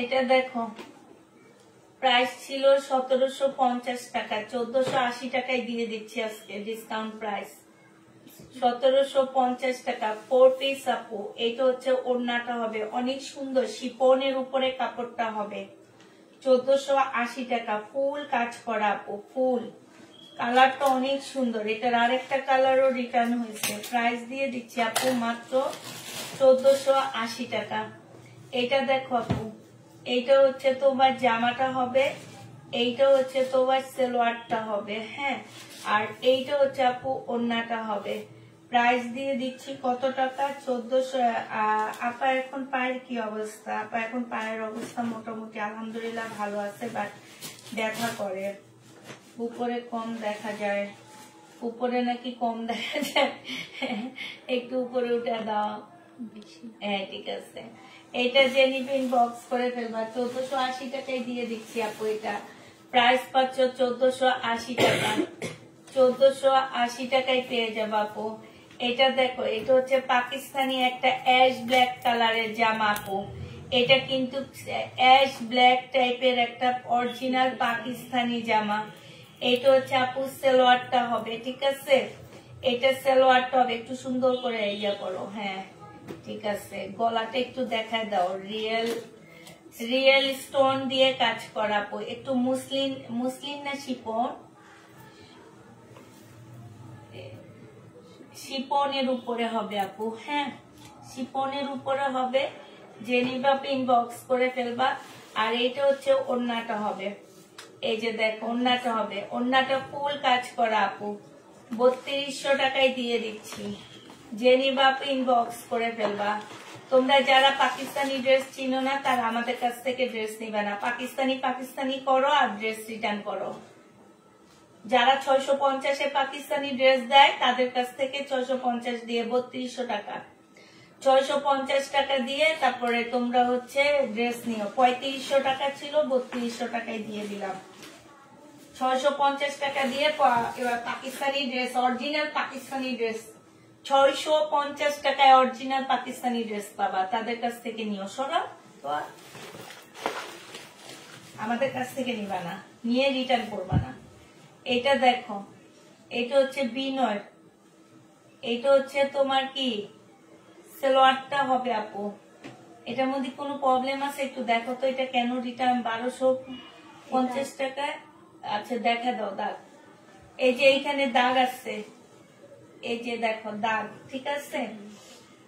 এটা দেখো, প্রাইস ছিল 1750 টাকা, 1480 টাকায় দিয়ে দিচ্ছি আজকে ডিসকাউন্ট প্রাইস। 1750 টাকা 4 পিস আপু। এটা হচ্ছে ওড়নাটা হবে অনেক সুন্দর, শিপনের উপরে কাপড়টা হবে। 1480 টাকা, ফুল কাজ করা আপু, ফুল। কালারটা অনেক সুন্দর। এটার আরেকটা কালারও রিটার্ন হয়েছে। প্রাইস দিয়ে দিচ্ছি আপু মাত্র 1480 টাকা। এটা দেখো আপু, এইটা হচ্ছে তোমার জামাটা হবে, এইটা হচ্ছে তোমার সালোয়ারটা হবে, হ্যাঁ, আর এইটা হচ্ছে আপু ওড়নাটা হবে। প্রাইস দিয়ে দিচ্ছি কত টাকা? 1400। আপা এখন পায়ের কি অবস্থা? আপা এখন পায়ের অবস্থা মোটামুটি আলহামদুলিল্লাহ ভালো আছে, বাট ব্যথা করে, উপরে কম দেখা যায়, উপরে নাকি কম দেখা যায়, একটু উপরে উঠে দাও। হ্যাঁ ঠিক আছে। এটা যে নিবেন বক্স করে ফেলবা, 1480 টাকায় দিয়ে দিচ্ছি আপু। এটা প্রাইস পাচ্ছ 1480 টাকা, 1480 টাকায় পেয়ে যাবো আপু। এটা দেখো, এটা হচ্ছে পাকিস্তানি একটা অ্যাশ ব্ল্যাক কালারের জামা আপু। এটা কিন্তু অ্যাশ ব্ল্যাক টাইপের একটা অরিজিনাল পাকিস্তানি জামা। এটা হচ্ছে আপু সালোয়ারটা হবে, ঠিক আছে, এটা সালোয়ারটা হবে। একটু সুন্দর করে ইয়া করো, হ্যাঁ ঠিক আছে। গলাটা একটু দেখায় দাও, রিয়েল স্টোন দিয়ে কাজ করা আপু। একটু মুসলিম না শিপন, শিপনের উপরে হবে আপু, হ্যাঁ শিপনের উপরে হবে। যে নিবা ইনবক্স করে ফেলবা। আর এইটা হচ্ছে ওড়নাটা হবে, এই যে দেখো ওড়নাটা হবে, ওড়নাটা ফুল কাজ করা আপু। 3200 টাকায় দিয়ে দিচ্ছি। যে নিবা ইনবক্স করে ফেলবা। তোমরা যারা পাকিস্তানি ড্রেস চিনো না তারা আমাদের কাছ থেকে ড্রেস নিবে না, পাকিস্তানি করো আর ড্রেস রিটার্ন করো। যারা 650-এ পাকিস্তানি ড্রেস দেয় তাদের কাছ থেকে 650 দিয়ে 3200 টাকা, 650 টাকা দিয়ে তারপরে তোমরা হচ্ছে ড্রেস নিও। 3500 টাকা ছিল, 3200 টাকায় দিয়ে দিলাম। 650 টাকা দিয়ে এবার Pakistani dress, original Pakistani dress 650 টাকায় অরিজিনাল পাকিস্তানি ড্রেস পাবা, তাদের কাছ থেকে নিও। সরা তো আমাদের কাছ থেকে নিবা না, নিয়ে রিটার্ন করবা না। এটা দেখো, এটা হচ্ছে বিনয়, এটা হচ্ছে তোমার কি সালোয়ারটা হবে আপু। এটার মধ্যে কোনো প্রবলেম আছে একটু দেখো তো, এটা কেন রিটার্ন 1250 টাকায়? আচ্ছা দেখা দাও দাগ, এই যে এইখানে দাগ আছে, এই যে দেখো দাগ, ঠিক আছে।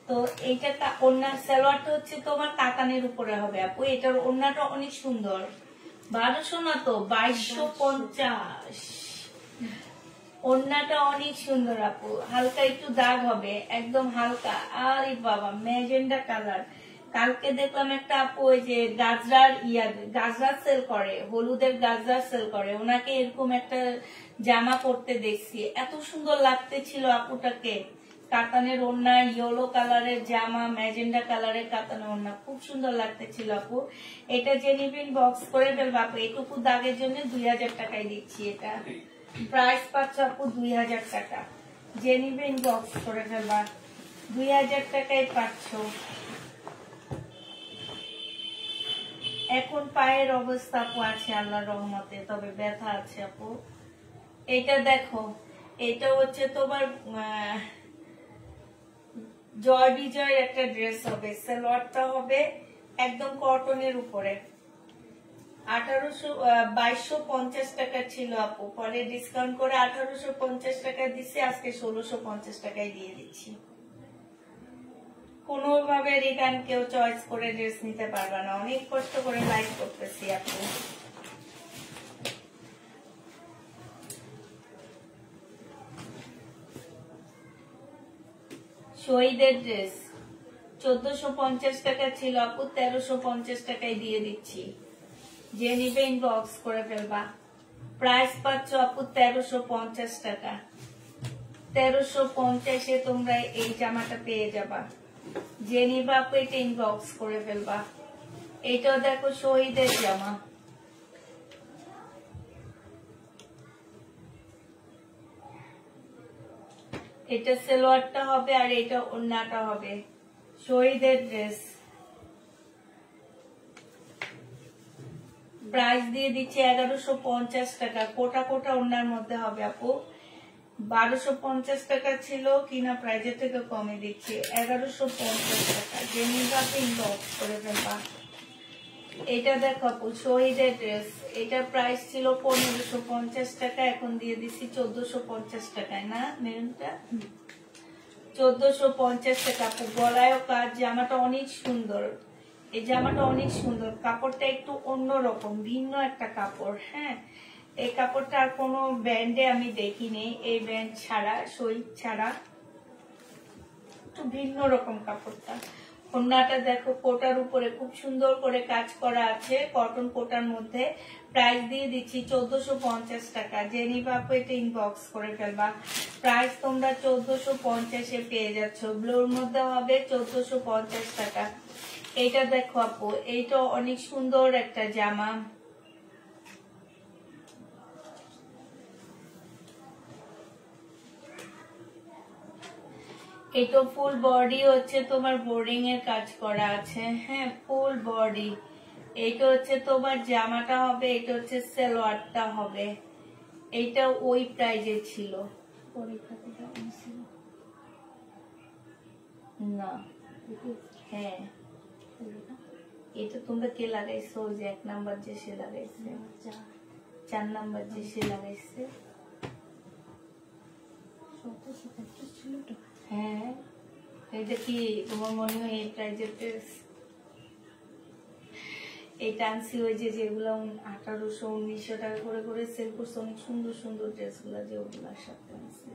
তো এইটা ওড়নার সালোয়ারটা হচ্ছে তোমার কাতানের উপরে হবে আপু। এটার ওড়নাটা অনেক সুন্দর, 1200 না তো 2250। ওড়নাটা অনেক সুন্দর আপু, হালকা একটু দাগ হবে, একদম হালকা। আরে বাবা ম্যাজেন্ডা কালার। কালকে দেখলাম একটা আপু ওই যে গাজরা সেল করে, হলুদের গাজরা সেল করে, ওনাকে এরকম একটা জামা পরতে দেখছি, এত সুন্দর লাগতে ছিল আপুটাকে। কাতানের ওড়না, ইয়েলো কালারের জামা, ম্যাজেন্ডা কালারের কাতানের ওড়না, খুব সুন্দর লাগতে ছিল আপু। এটা যে নিবেন বক্স করে ফেলবো আপু। এটুকু দাগের জন্য 2000 টাকায় দিচ্ছি। এটা প্রাইস পাচ্ছ আপু 2000 টাকা। যে নিবেন বক্স করে ফেলবা, 2000 টাকায় পাচ্ছ। এখন পায়ের অবস্থা আপু আছে আল্লাহর রহমতে, তবে ব্যথা আছে আপু। এটা দেখো, এটা হচ্ছে তোমার জয় বিজয়ের একটা ড্রেস হবে, সালোয়ারটা হবে একদম কটনের উপরে। 2250 টাকা ছিল আপু, পরে ডিসকাউন্ট করে 1850 টাকা দিচ্ছি, আজকে 1650 টাকায় দিয়ে দিচ্ছি। কোনোভাবে রিটার্ন কেউ চয়েস করে ড্রেস নিতে পারবে না, অনেক কষ্ট করে লাইভ করতেছি আপু। শহীদের ড্রেস 1450 টাকা ছিল আপু, 1350 টাকায় দিয়ে দিচ্ছি। যে নিবে ইনবক্স করে ফেলবা। প্রাইস পাচ্ছ আপু 1350 টাকা। 1350-এ তোমরা এই জামাটা পেয়ে যাবা। যে নিবা আপু এটা ইনবক্স করে ফেলবা। এটাও দেখো শহীদের জামা। এটা সালোয়ারটা হবে আর এটা ওড়নাটা হবে। শহীদের ড্রেস। প্রাইস দিয়ে দিচ্ছি 1150 টাকা। কোটা কোটা ওড়নার মধ্যে হবে আপু। 1250 টাকা ছিল কিনা প্রাইজের থেকে কমে দিচ্ছি 1150 টাকা। যে নিবা ইনবক্স করে ফেলবা। এটা দেখো আপু শহীদের ড্রেস। এটার প্রাইস ছিল 1550 টাকা, এখন দিয়ে দিচ্ছি 1450 টাকায়। না মেরুনটা 1450 টাকা আপু। গলায়ও কাজ। জামাটা অনেক সুন্দর। এই জামাটা অনেক সুন্দর। কাপড়টা একটু অন্যরকম, ভিন্ন একটা কাপড়। হ্যাঁ, এই কাপড়টা আর কোনো ব্র্যান্ডে আমি দেখিনি, এই ব্র্যান্ড ছাড়া, শহীদ ছাড়া। একটু ভিন্ন রকম কাপড়টা। ওড়নাটা দেখো কোটার উপরে খুব সুন্দর করে কাজ করা আছে, কটন কোটার মধ্যে। প্রাইস দিয়ে দিচ্ছি 1450 টাকা। যে নিবা আপু এটা ইনবক্স করে ফেলবা। প্রাইস তোমরা 1450-এ পেয়ে যাচ্ছ। ব্লুর মধ্যে হবে 1450 টাকা। এইটা দেখো আপু, এইটা অনেক সুন্দর একটা জামা। এটা ফুল বডি হচ্ছে তোমার বোর্ডিং এর কাজ করা আছে। হ্যাঁ, ফুল বডি। এইটা হচ্ছে তোমার জামাটা হবে, এটা হচ্ছে সালোয়ারটা হবে। এইটা ওই প্রাইজে ছিল না। হ্যাঁ, এটা তোমরা কে লাগাইছো? ওই যে 1 নাম্বার যে সে লাগাইছে, 4 নাম্বার যে সে লাগাইছে। হ্যাঁ, এটা কি তোমার মনে হয় এই প্রাইজের ড্রেস? এটা আনছি ওই যে যেগুলো 1800-1900 টাকা করে করে সেল করছে, অনেক সুন্দর সুন্দর ড্রেস গুলা, যে ওগুলার সাথে আনছি।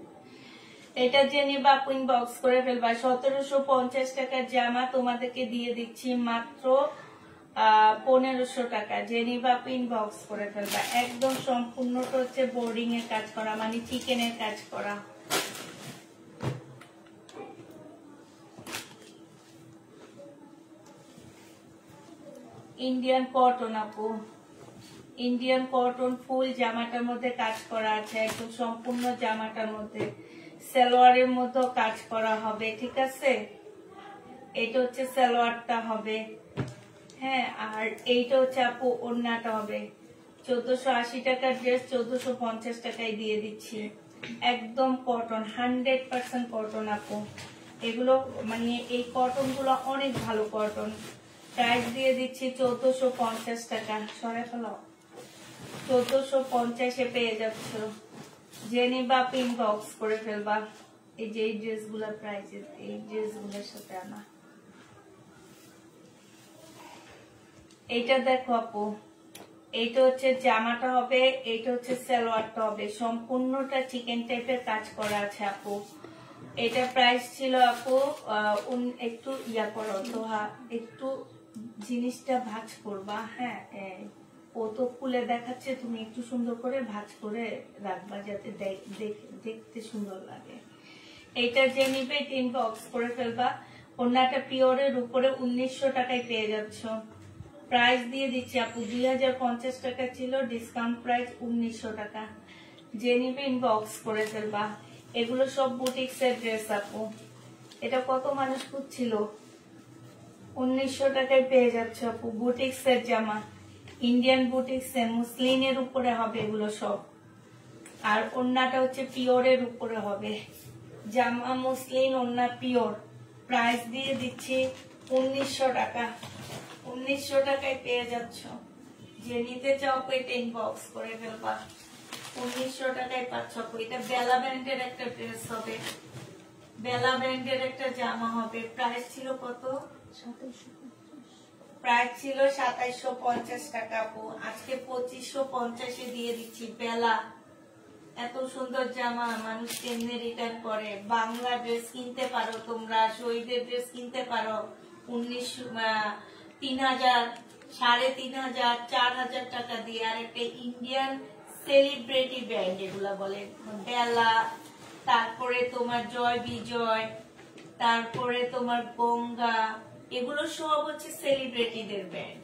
এটা যে নিবা ইনবক্স করে ফেলবা। 1750 টাকার জামা তোমাদেরকে দিয়ে দিচ্ছি মাত্র 1500 টাকা। যে নিবা ইনবক্স করে ফেলবা। একদম সম্পূর্ণটা হচ্ছে বোর্ডিং এর কাজ করা, মানে চিকেনের কাজ করা। ইন্ডিয়ান কটন আপু, ইন্ডিয়ান কটন ফুল জামাটার মধ্যে কাজ করা আছে, একদম সম্পূর্ণ জামাটার মধ্যে। সালোয়ারের মধ্যে কাজ করা হবে, ঠিক আছে। এটা হচ্ছে সালোয়ারটা হবে। হ্যাঁ, আর এইটা হচ্ছে আপু ওড়নাটা হবে। 1480 টাকার ড্রেস 1450 টাকায় দিয়ে দিচ্ছি। একদম কটন, 100% কটন আপু। এগুলো মানে এই কটন গুলো অনেক ভালো কটন। প্রাইস দিয়ে দিচ্ছি 1450 টাকা। সরে ফেলো, 1450-এ পেয়ে যাচ্ছ। যে নিবা ইনবক্স করে ফেলবা। এই যে এই ড্রেসগুলোর প্রাইস এই ড্রেসগুলোর সাথে আনা। এইটা দেখো আপু, এইটা হচ্ছে জামাটা হবে, এইটা হচ্ছে সালোয়ারটা হবে। সম্পূর্ণটা চিকেন টাইপের কাজ করা আছে আপু। এটা প্রাইস ছিল আপু একটু ইয়া করো তো, একটু জিনিসটা ভাঁজ করবা। হ্যাঁ, ও তো খুলে দেখাচ্ছে, তুমি একটু সুন্দর করে ভাঁজ করে রাখবা যাতে দেখতে সুন্দর লাগে। এটা যে নিবে ইনবক্স করে ফেলবা। ওড়নাটা পিওরের উপরে 1900 টাকায় পেয়ে যাচ্ছ। প্রাইস দিয়ে দিচ্ছি আপু 2050 টাকা ছিল, ডিসকাউন্ট প্রাইস 1900 টাকা। যে নিবে ইনবক্স করে ফেলবা। এগুলো সব বুটিক্সের ড্রেস আপু। এটা কত মানুষ খুঁজছিল, 1900 টাকায় পেয়ে যাচ্ছে আপু। বুটিক্সের জামা, ইন্ডিয়ান বুটিক্সের মুসলিনের উপরে হবে এগুলো সব। আর ওড়নাটা হচ্ছে পিওরের উপরে হবে। জামা মুসলিন, ওড়না পিওর। প্রাইস দিয়ে দিচ্ছি 1900 টাকা। 1900 টাকায় পেয়ে যাচ্ছ। যে নিতে চাও এটা ইনবক্স করে ফেলবা। 1900 টাকায় পাচ্ছ। এটা বেলা ব্র্যান্ডের একটা ড্রেস হবে, বেলা ব্র্যান্ডের একটা জামা হবে। প্রাইস ছিল কত? 2750। প্রাইস ছিল 2750 টাকা আপু। আজকে 2550-এ দিয়ে দিচ্ছি। বেলা এত সুন্দর জামা মানুষ কেমনে রিটার্ন করে। বাংলা ড্রেস কিনতে পারো তোমরা, শহীদের ড্রেস কিনতে পারো 3,000, 3,500, 4,000 টাকা দিয়ে। আর একটা ইন্ডিয়ান সেলিব্রিটি ব্র্যান্ড এগুলা বলে, বেলা, তারপরে তোমার জয় বিজয়, তারপরে তোমার গঙ্গা, এগুলো সব হচ্ছে সেলিব্রিটিদের ব্র্যান্ড।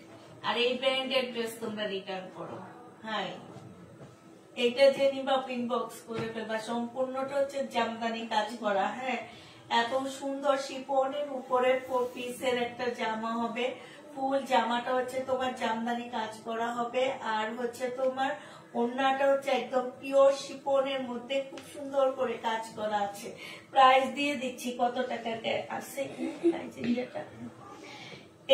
আর এই ব্র্যান্ডের ড্রেস তোমরা রিটার্ন করো। হ্যাঁ, এটা জেনিবা ইনবক্স করে ফেলবা। সম্পূর্ণটা হচ্ছে জামদানি কাজ করা। হ্যাঁ, এত সুন্দর শিফনের উপরে 4 পিসের একটা জামা হবে। ফুল জামাটা হচ্ছে তোমার জামদানি কাজ করা হবে। আর হচ্ছে তোমার ওড়নাটা হচ্ছে একদম পিওর শিফনের মধ্যে খুব সুন্দর করে কাজ করা আছে। প্রাইস দিয়ে দিচ্ছি কত টাকাতে আছে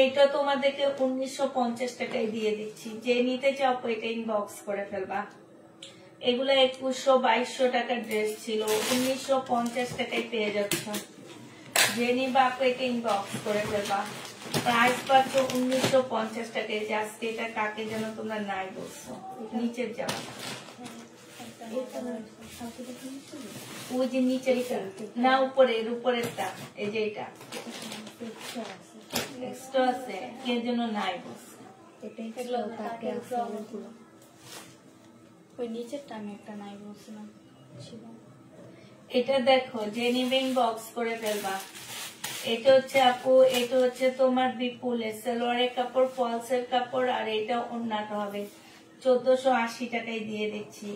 এটা তোমাদেরকে 1950 টাকায় দিয়ে দিচ্ছি। যে নিতে চাও এটা ইনবক্স করে ফেলবা। এগুলো 2100-2200 টাকার ড্রেস ছিল, 1950 টাকায় পেয়ে যাচ্ছ। যে নিবা এটা ইনবক্স করে ফেলবা। প্রাইস পাচ্ছ 1950 টাকায়। আজকে এটা কাকে যেন তোমরা নাই বলছো, নিচের জামা ওই যে নিচের না উপরের, উপরেরটা এই যে এটা এক্সট্রা আছে, কে যেন নাই বলছো। এটা দেখো যে নিবে ইনবক্স করে ফেলবা। এটা হচ্ছে আপু, এটা হচ্ছে তোমার বিপুলের সালোয়ারের কাপড়, ফলসের কাপড়, আর এটা ওড়নাটা হবে 1480 টাকায় দিয়ে দিচ্ছি।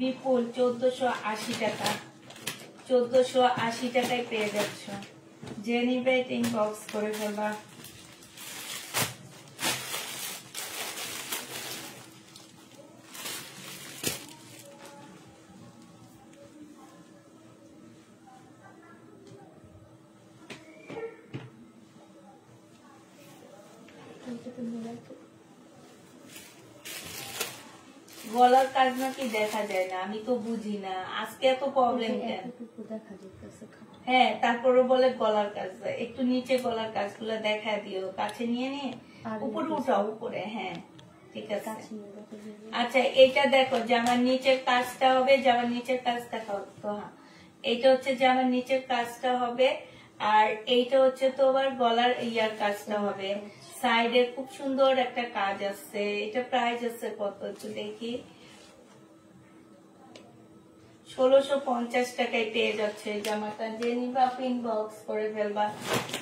বিপুল 1480 টাকা, 1480 টাকায় পেয়ে যাচ্ছ। যে নিবে এটা ইনবক্স করে ফেলবা। গলার কাজ নাকি দেখা যায় না, আমি তো বুঝি না আজকে এত প্রবলেম কেন। হ্যাঁ, তারপরে বলে গলার কাজ, একটু নিচে গলার কাজগুলো দেখা দিও, কাছে নিয়ে নিয়ে উপরে উঠাও উপরে। হ্যাঁ ঠিক আছে। আচ্ছা এটা দেখো জামার নিচের কাজটা হবে, জামার নিচের কাজ দেখাও তো। হ্যাঁ, এইটা হচ্ছে জামার নিচের কাজটা হবে, আর এইটা হচ্ছে তোমার গলার ইয়ার কাজটা হবে। সাইডে খুব সুন্দর একটা কাজ আছে। এটা প্রাইস আছে কত একটু দেখি, 1650 টাকায় পেয়ে যাচ্ছে এই জামাটা। যে নিবা ইনবক্স করে ফেলবা।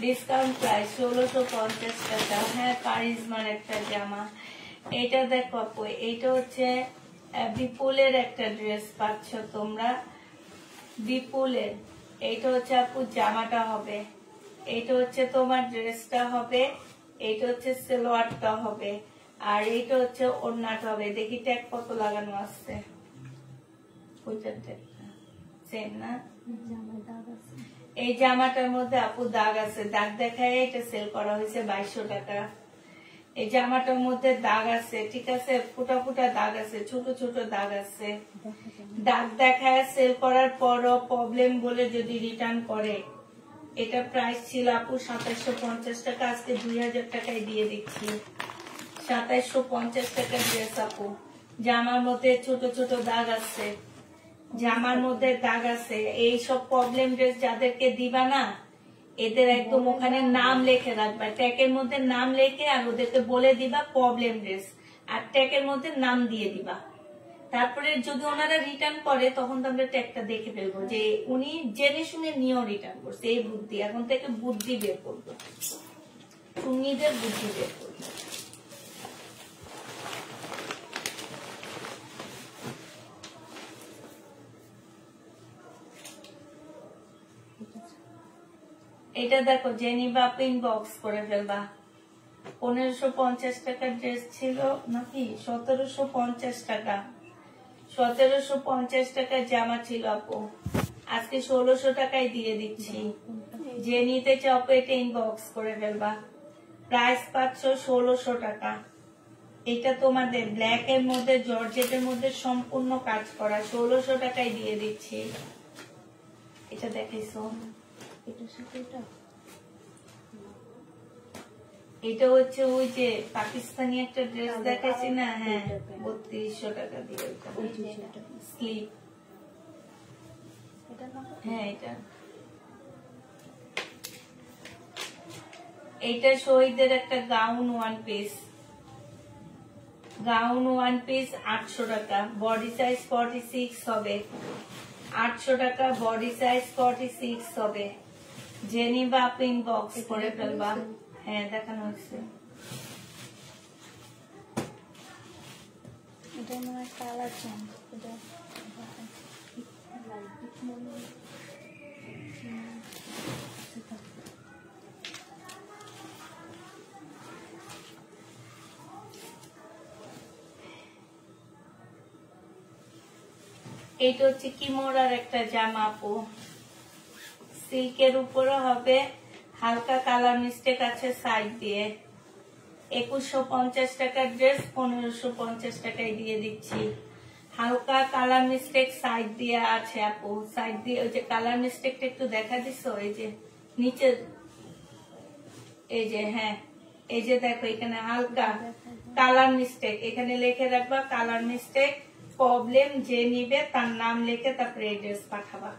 ডিসকাউন্ট প্রাইস 1650 টাকা। হ্যাঁ, কারিজমার একটা জামা। এটা দেখো আপু, এইটা হচ্ছে বিপুলের একটা ড্রেস পাচ্ছ তোমরা, বিপুলের। এইটা হচ্ছে আপু জামাটা হবে, এইটা হচ্ছে তোমার ড্রেসটা হবে, এইটা হচ্ছে সালোয়ারটা হবে, আর এইটা হচ্ছে ওড়নাটা হবে। দেখি ট্যাগ কত লাগানো আছে, সেম না? এই জামাটার মধ্যে আপু দাগ আছে, দাগ দেখায় এটা সেল করা হয়েছে 2200 টাকা। এই জামাটার মধ্যে দাগ আছে, ঠিক আছে, ফুটা ফুটা দাগ আছে, ছোট ছোট দাগ আছে। দাগ দেখায় সেল করার পরও প্রবলেম বলে যদি রিটার্ন করে, এটা প্রাইস ছিল আপু 2750 টাকা, আজকে 2000 টাকায় দিয়ে দিচ্ছি। 2750 টাকা ড্রেস আপু। জামার মধ্যে ছোট ছোট দাগ আছে, জামার মধ্যে দাগ আছে। এইসব প্রবলেম ড্রেস যাদেরকে দিবা না, এদের একদম ওখানে নাম লিখে রাখবা, ট্যাগের মধ্যে নাম লিখে, আর ওদেরকে বলে দিবা প্রবলেম ড্রেস, আর ট্যাগের মধ্যে নাম দিয়ে দিবা। তারপরে যদি ওনারা রিটার্ন করে, তখন তো আমরা ট্যাগটা দেখে ফেলবো যে উনি জেনে শুনে নিয়েও রিটার্ন করছে। এই বুদ্ধি এখন থেকে বুদ্ধি বের করবো, নিজের বুদ্ধি বের করবো। এটা দেখো জেনিবা ইনবক্স করে ফেলবা। 1550 টাকার ড্রেস ছিল নাকি, 1750 টাকা, 1750 টাকার জামা ছিল আপু, আজকে 1600 টাকায় দিয়ে দিচ্ছি। যে নিতে চাও এটা ইনবক্স করে ফেলবা। প্রাইস পাচ্ছ 1600 টাকা। এটা তোমাদের ব্ল্যাক এর মধ্যে জর্জেটের মধ্যে সম্পূর্ণ কাজ করা, 1600 টাকায় দিয়ে দিচ্ছি। এটা দেখাইছো, এটা হচ্ছে ওই যে পাকিস্তানি একটা ড্রেস দেখাইছি না, হ্যাঁ 3200 টাকা দিয়ে স্লিপ হ্যাঁ এটা শহীদের একটা গাউন ওয়ান পিস, 800 টাকা, বডি সাইজ 46 হবে, 800 টাকা বডি সাইজ 46 হবে। জেনিবা পিন বক্স করে ফেলবা। হ্যাঁ দেখানো হচ্ছে। এটা মনে কালার চেঞ্জ, এটা এইটা হচ্ছে কিমোরার একটা জামা আপু, সিল্কের উপরে হবে, হালকা কালার মিস্টেক আছে সাইড দিয়ে। 2150 টাকার ড্রেস 1550 টাকায় দিয়ে দিচ্ছি। হালকা কালার মিস্টেক সাইড দিয়ে আছে আপু, সাইড দিয়ে ওই যে কালার মিস্টেকটা একটু দেখা দিছো, এই যে নিচে, এই যে হ্যাঁ এই যে দেখো এখানে হালকা কালার মিস্টেক, এখানে লিখে রাখবা কালার মিস্টেক, প্রবলেম যে নিবে তার নাম লিখে তারপরে ড্রেস পাঠাবা।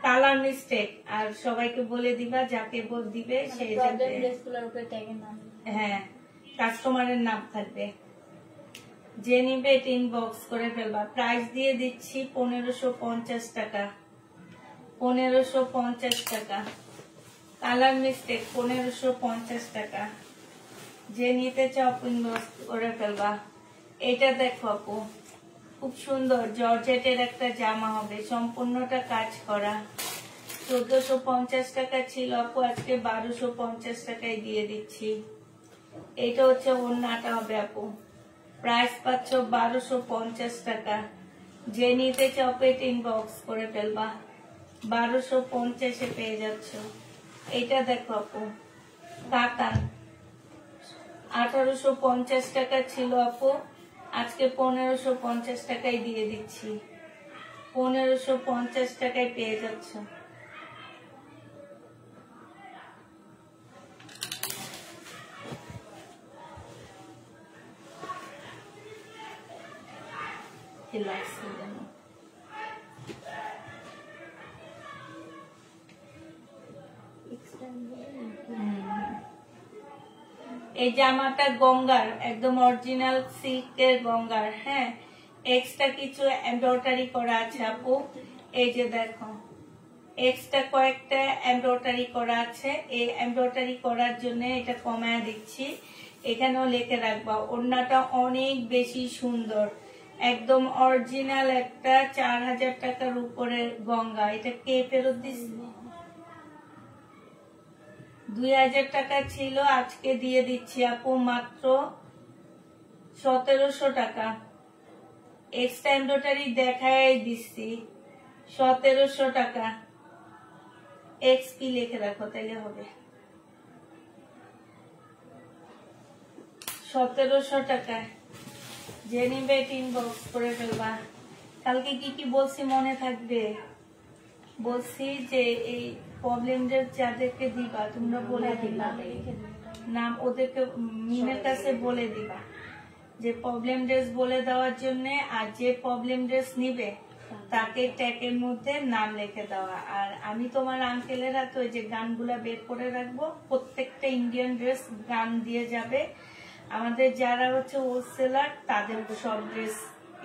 কালার মিস্টেক আর সবাইকে বলে দিবা, যাকে দিবে সেই হ্যাঁ কাস্টমারের নাম থাকবে, যে নিবে এটা ইনবক্স করে ফেলবা। প্রাইস দিয়ে দিচ্ছি 1550 টাকা, 1550 টাকা। কালার মিস্টেক 1550 টাকা, যে নিতে চাও ইনবক্স করে ফেলবা। এটা দেখো আপু খুব সুন্দর জর্জেটের একটা জামা হবে, সম্পূর্ণটা কাজ করা, 1450 টাকা ছিল আপু, আজকে 1250 টাকায় দিয়ে দিচ্ছি। এটা হচ্ছে ওড়নাটা হবে আপু, প্রাইস পাচ্ছ 1250 টাকা, যে নিতে চাও পেট ইনবক্স করে ফেলবা, 1250-এ পেয়ে যাচ্ছ। এটা দেখো আপু কাতান, 1850 টাকা ছিল আপু, আজকে 1550 টাকায় দিয়ে দিচ্ছি, 1550 টাকায় পেয়ে যাচ্ছ। এই জামাটা গঙ্গার, একদম অরিজিনাল সিল্কের গঙ্গার, হ্যাঁ এক্সট্রা কিছু এমব্রয়ডারি করা আছে আপু, এই যে দেখো এক্সট্রা কয়েকটা এমব্রয়ডারি করা আছে, এই এমব্রয়ডারি করার জন্য এটা কমায় দিচ্ছি। এখানেও লিখে রাখবা, ওড়নাটা অনেক বেশি সুন্দর, একদম অরিজিনাল একটা 4000 টাকার উপরে গঙ্গা। এটা কে ফেরত দিস? 2000 টাকা ছিল, আজকে দিয়ে দিচ্ছি আপু মাত্র 1700 টাকা। এক্সট্রা এমব্রয়ডারি দেখাই দিচ্ছি, 1700 টাকা। এক্স কি লিখে রাখো তাইলে হবে, 1700 টাকা। যে নিবে ইনবক্স করে ফেলবা। কালকে কি কি বলছি মনে থাকবে? বলছি যে এই প্রবলেম যাদেরকে দিবা তোমরা বলে দিবা নাম, ওদেরকে মিমের কাছে বলে দিবা যে প্রবলেম ড্রেস বলে দেওয়ার জন্য, আর যে প্রবলেম ড্রেস নিবে তাকে ট্যাগের মধ্যে নাম লিখে দেওয়া। আর আমি তোমার আঙ্কেলের হাতে ওই যে গানগুলা বের করে রাখবো, প্রত্যেকটা ইন্ডিয়ান ড্রেস গান দিয়ে যাবে। আমাদের যারা হচ্ছে হোলসেলার তাদের সব ড্রেস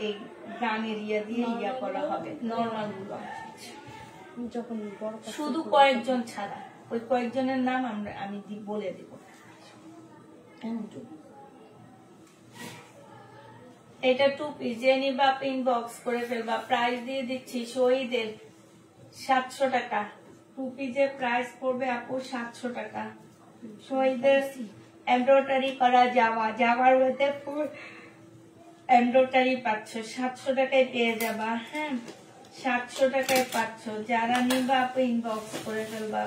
এই গানের দিয়ে ইয়া করা হবে, নর্মাল গুলো যখন শুধু কয়েকজন ছাড়া, ওই কয়েকজনের নাম আমি বলে দিব। এটা 2 পিস, যে নিবা ইনবক্স করে ফেলবা। প্রাইস দিয়ে দিচ্ছি শহীদের 700 টাকা, 2 পিসের প্রাইস পড়বে আপু 700 টাকা। শহীদের এমব্রয়ডারি করা যাওয়ার মধ্যে ফুল এমব্রয়ডারি পাচ্ছ, 700 টাকায় পেয়ে যাবা। হ্যাঁ 700 টাকায় পাচ্ছ, যারা নিবা আপু ইনবক্স করে ফেলবা।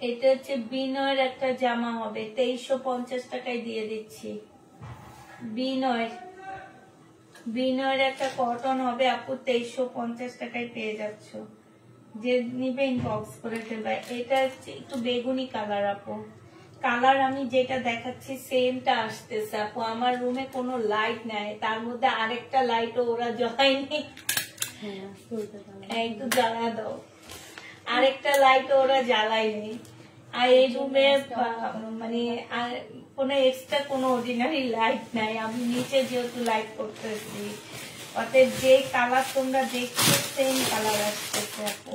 এটা হচ্ছে বিনয়ের একটা জামা হবে, 2350 টাকায় দিয়ে দিচ্ছি। বিনয়ের বিনয়ের একটা কটন হবে আপু 2350 টাকায় পেয়ে যাচ্ছ। যে নিবে ইনবক্স করে ফেলবে। এটা হচ্ছে একটু বেগুনি কালার আপু। কালার আমি যেটা দেখাচ্ছি সেমটা আসতেছে আপু। আমার রুমে কোনো লাইট নাই, তার মধ্যে আরেকটা লাইটও ওরা জ্বালায়নি। একটু জ্বালা দাও। আরেকটা লাইট ওরা জ্বালায়নি। আর এই রুমে মানে কোনো এক্সট্রা কোনো অর্ডিনারি লাইট নাই। আমি নিচে যেহেতু লাইট করতেছি, অতএব যে কালার তোমরা দেখছো সেম কালার আসতেছে আপু।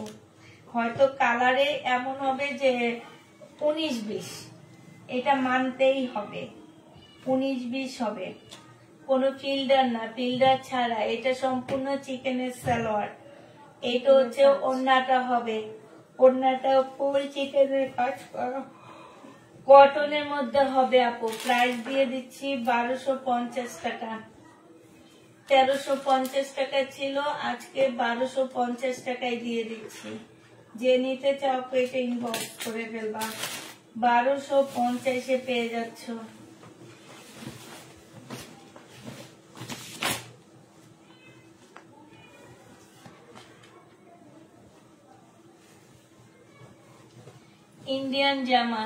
হয়তো কালারে এমন হবে যে 19-20, এটা মানতেই হবে। 19-20 হবে, কোনো ফিল্ডার না, ফিল্ডার ছাড়া। এটা সম্পূর্ণ চিকেনের সালোয়ার। এটা হচ্ছে ওড়নাটা হবে, ওড়নাটা ফুল চিকেনের কাজ করা কটনের মধ্যে হবে আপু। প্রাইস দিয়ে দিচ্ছি 1250 টাকা। 1350 টাকা ছিল, আজকে 1250 টাকায় দিয়ে দিচ্ছি। যে নিতে চাও এটা ইনবক্স করে ফেলবা। 1250-এ পেয়ে যাচ্ছ। ইন্ডিয়ান জামা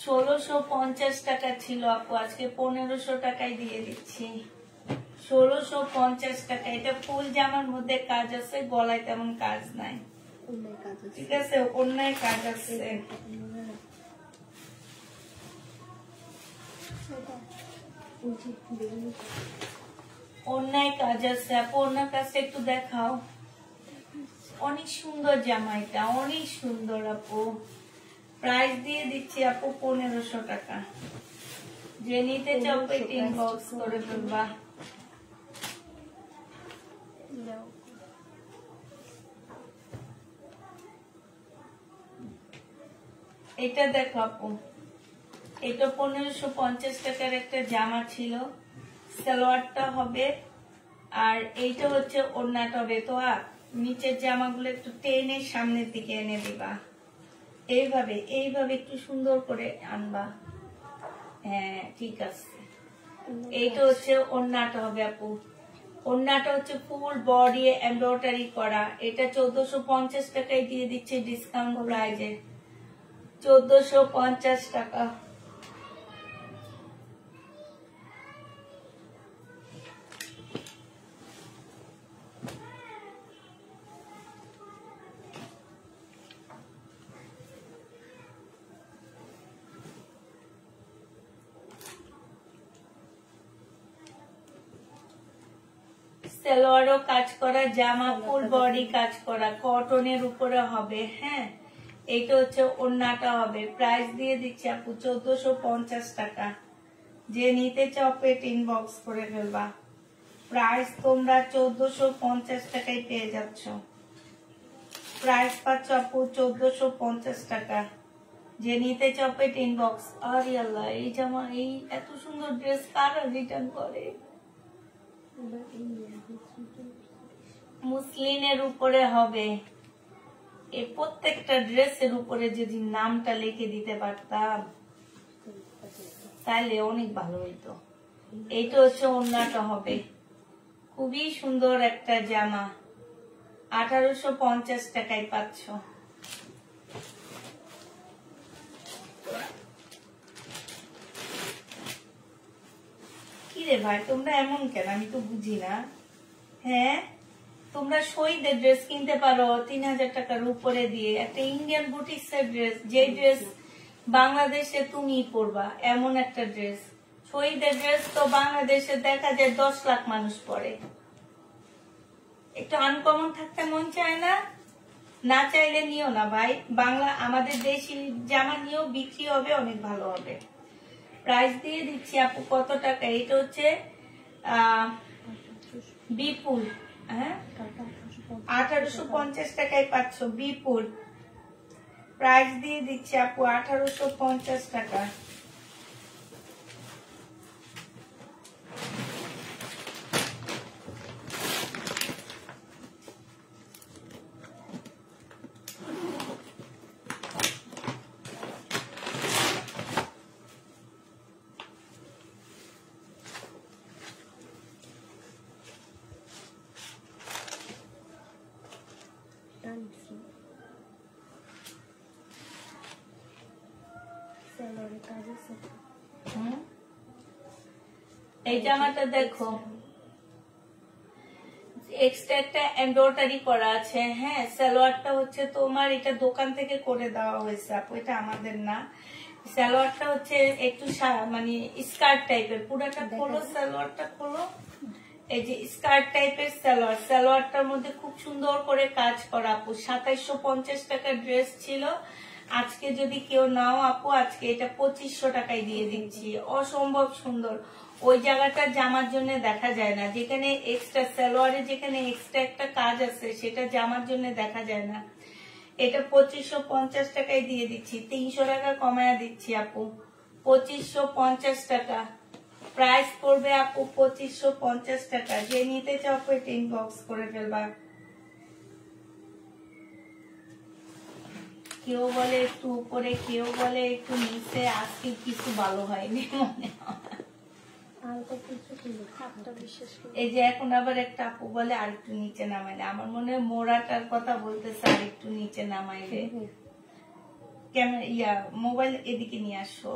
1650 টাকা ছিল আপু, আজকে 1500 টাকায় দিয়ে দিচ্ছি। 1650 টাকা। এটা ফুল জামার মধ্যে কাজ আছে, গলায় তেমন কাজ নাই, ঠিক আছে? অন্যায় কাজ আছে। অন্যায় কাজ আছে আপু, অন্যার কাছে একটু দেখাও। অনেক সুন্দর জামা, এটা অনেক সুন্দর আপু। প্রাইস দিয়ে দিচ্ছি আপু 1500 টাকা। যে নিতে চাও এটা ইনবক্স করে ফেলবা। এটা দেখো আপু, এটা 1550 টাকার একটা জামা ছিল। সালোয়ারটা হবে আর এইটা হচ্ছে ওড়নাটা হবে। তো নিচের জামাগুলো একটু টেনে সামনের দিকে এনে দিবা, এইভাবে এইভাবে একটু সুন্দর করে আনবা। হ্যাঁ ঠিক আছে। এইটা হচ্ছে ওড়নাটা হবে আপু। ওড়নাটা হচ্ছে ফুল বডি এমব্রয়ডারি করা। এটা 1450 টাকায় দিয়ে দিচ্ছে ডিসকাউন্ট প্রাইজে। 1450 টাকা। সালোয়ারও কাজ করা, জামা ফুল বডি কাজ করা, কটনের উপরে হবে। হ্যাঁ, এইটা হচ্ছে ওড়নাটা হবে। প্রাইস দিয়ে দিচ্ছি আপু 1450 টাকা। যে নিতে চাও পেট ইনবক্স করে ফেলবা। প্রাইস তোমরা 1450 টাকায় পেয়ে যাচ্ছ। প্রাইস পাচ্ছ আপু 1450 টাকা। যে নিতে চাও পেট ইনবক্স। আরে আল্লাহ, এই জামা, এই এত সুন্দর ড্রেস কারা রিটার্ন করে? মুসলিনের উপরে হবে। এই প্রত্যেকটা ড্রেসের উপরে যদি নামটা লিখে দিতে পারতাম তাহলে অনেক ভালো হইতো। এইটা হচ্ছে ওড়নাটা হবে। খুবই সুন্দর একটা জামা, 1850 টাকায় পাচ্ছ। কিরে ভাই, তোমরা এমন কেন? আমি তো বুঝি না। হ্যাঁ, তোমরা শহীদের ড্রেস কিনতে পারো 3000 টাকার উপরে দিয়ে, একটা ইন্ডিয়ান বুটিক্সের ড্রেস, যে ড্রেস বাংলাদেশে তুমি পরবা এমন একটা ড্রেস। শহীদের ড্রেস তো বাংলাদেশে দেখা যায় 10 লাখ মানুষ পরে। একটু আনকমন থাকতে মন চায় না? না চাইলে নিও না ভাই। বাংলা আমাদের দেশি জামা নিয়েও বিক্রি হবে, অনেক ভালো হবে। প্রাইস দিয়ে দিচ্ছি আপু কত টাকা? এটা হচ্ছে বিপুল। হ্যাঁ, 1850 টাকায় পাচ্ছ বিপুল। প্রাইস দিয়ে দিচ্ছি আপু 1850 টাকা। আনছি সেলরে কাজ আছে এই জামাটা দেখো এক্সট্রা একটা এমব্রয়ডারি করা আছে। হ্যাঁ, সালোয়ারটা হচ্ছে তোমার এটা দোকান থেকে করে দেওয়া হয়েছে আপু, এটা আমাদের না। সালোয়ারটা হচ্ছে একটু মানে স্কার্ট টাইপের, পুরোটা খোলো, সালোয়ারটা খোলো। এই যে স্কার্ট টাইপের সালোয়ার, সালোয়ারটার মধ্যে খুব সুন্দর করে কাজ করা আপু। 2750 টাকার ড্রেস ছিল, আজকে যদি কেউ নাও আপু আজকে এটা 2500 টাকায় দিয়ে দিচ্ছি। অসম্ভব সুন্দর। ওই জায়গাটা জামার জন্য দেখা যায় না, যেখানে এক্সট্রা সালোয়ারে যেখানে এক্সট্রা একটা কাজ আছে সেটা জামার জন্য দেখা যায় না। এটা 2550 টাকায় দিয়ে দিচ্ছি, 300 টাকা কমায়া দিচ্ছি আপু। 2550 টাকা প্রাইস পড়বে আপু, 2550 টাকা। যে নিতে চাও আপু এটা ইনবক্স করে ফেলবা। কেউ বলে একটু উপরে, কেউ বলে একটু নিচে, আজকে কিছু ভালো হয়নি মনে হয়। এই যে এখন আবার একটা আপু বলে আর একটু নিচে নামাইলে, আমার মনে হয় মোড়াটার কথা বলতেছে, আর একটু নিচে নামাইলে। ক্যামেরা মোবাইল এদিকে নিয়ে আসো,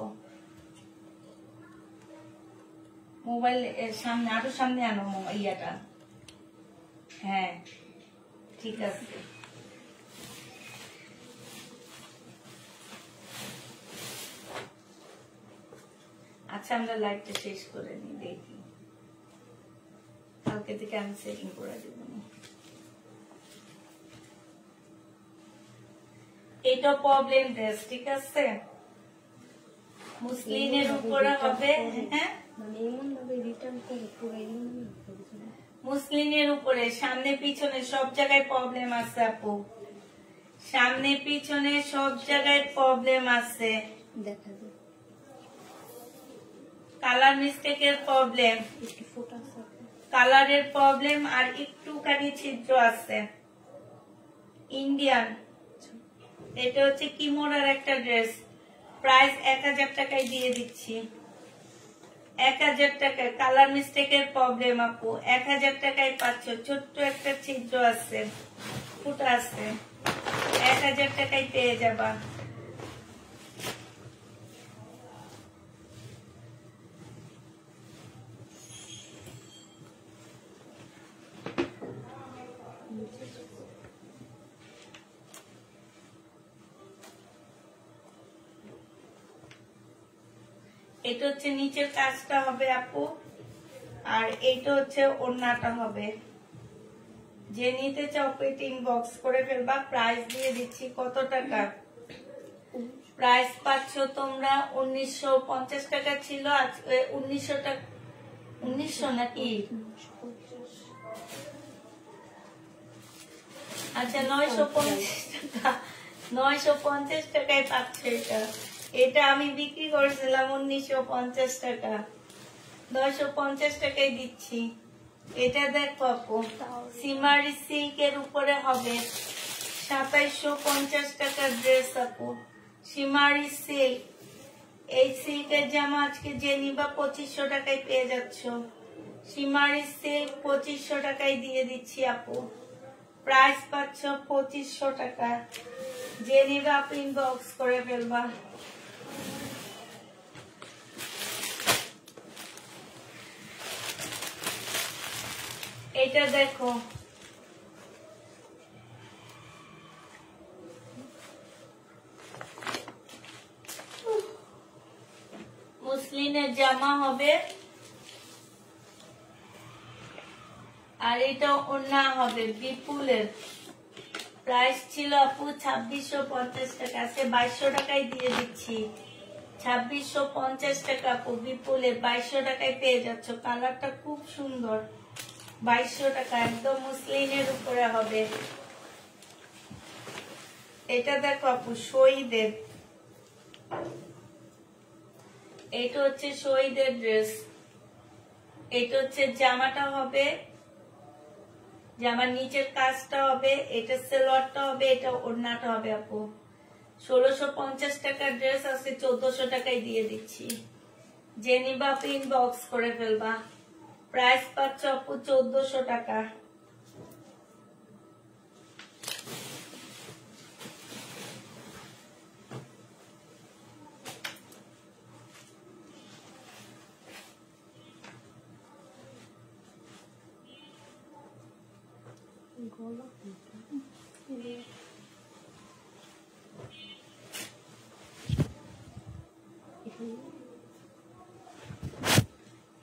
মোবাইল সামনে, আরো সামনে আনো ইয়াটা। হ্যাঁ ঠিক আছে। আচ্ছা আমরা লাইটটা শেষ করে নি, দেখি কালকে থেকে আমি সেটিং করে দেব। এটা প্রবলেম ড্রেস, ঠিক আছে, মুসলিনের উপরে হবে। হ্যাঁ মুসলিনের উপরে সামনে পিছনে সব জায়গায় প্রবলেম আছে আপু, সামনে পিছনে সব জায়গায় প্রবলেম আছে। দেখা যায় কালার মিস্টেকের প্রবলেম, কালারের প্রবলেম, আর একটুখানি ছিদ্র আছে। ইন্ডিয়ান, এটা হচ্ছে কিমোরার একটা ড্রেস, প্রাইস 1000 টাকায় দিয়ে দিচ্ছি। 1000 টাকায়, কালার মিস্টেকের প্রবলেম আপু, 1000 টাকায় পাচ্ছ। ছোট্ট একটা ছিদ্র আছে, ফুটা আছে, 1000 টাকায় পেয়ে যাবা। এটা হচ্ছে নিচের কাজটা হবে আপু, আর এইটা হচ্ছে ওড়নাটা হবে। যে নিতে চাও পেটিং বক্স করে ফেলবা। প্রাইস দিয়ে দিচ্ছি কত টাকা, প্রাইস পাচ্ছ তোমরা 1950 টাকা ছিল, আজকে 1900 টাকা। 1900 নাকি? আচ্ছা 950 টাকা, 950 টাকায় পাচ্ছ এটা। এটা আমি বিক্রি করেছিলাম 1950 টাকা, 950 টাকায় দিচ্ছি। এটা দেখো আপু, সিমারি সিল্কের উপরে হবে, 2750 টাকার ড্রেস আপু, সিমারি সিল্ক। এই সিল্কের জামা আজকে যে নিবা 2500 টাকায় পেয়ে যাচ্ছ। সিমারি সিল্ক 2500 টাকায় দিয়ে দিচ্ছি আপু, প্রাইস পাচ্ছ 2500 টাকা। যে নিবা আপনি ইনবক্স করে ফেলবা। এটা দেখো, মুসলিনের জামা হবে, আর এটা ওড়না হবে বিপুলের। প্রাইস ছিল আপু 2650 টাকা, আজকে 2200 টাকায় দিয়ে দিচ্ছি। 2650 টাকা আপু, বিপুলে 2200 টাকায় পেয়ে যাচ্ছ। কালারটা খুব সুন্দর, 2200 টাকা, একদম মুসলিনের উপরে হবে। এটা দেখো আপু শহীদের, এটা হচ্ছে শহীদের ড্রেস। এটা হচ্ছে জামাটা হবে, জামার নিচের কাজটা হবে, এটা সালোয়ারটা হবে, এটা ওড়নাটা হবে আপু। 1650 টাকার ড্রেস আছে, 1400 টাকায় দিয়ে দিচ্ছি। যে নিবা আপনি ইনবক্স করে ফেলবা। প্রাইস পাচ্ছ আপু 1400 টাকা।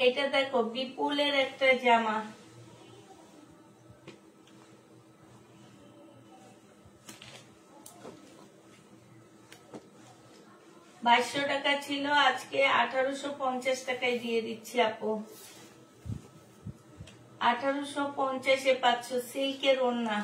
এটা দেখো বিপুলের একটা জামা, 2200 টাকা ছিল, আজকে 1850 টাকায় দিয়ে দিচ্ছি আপু। 1850-এ পাচ্ছ সিল্কের ওড়না।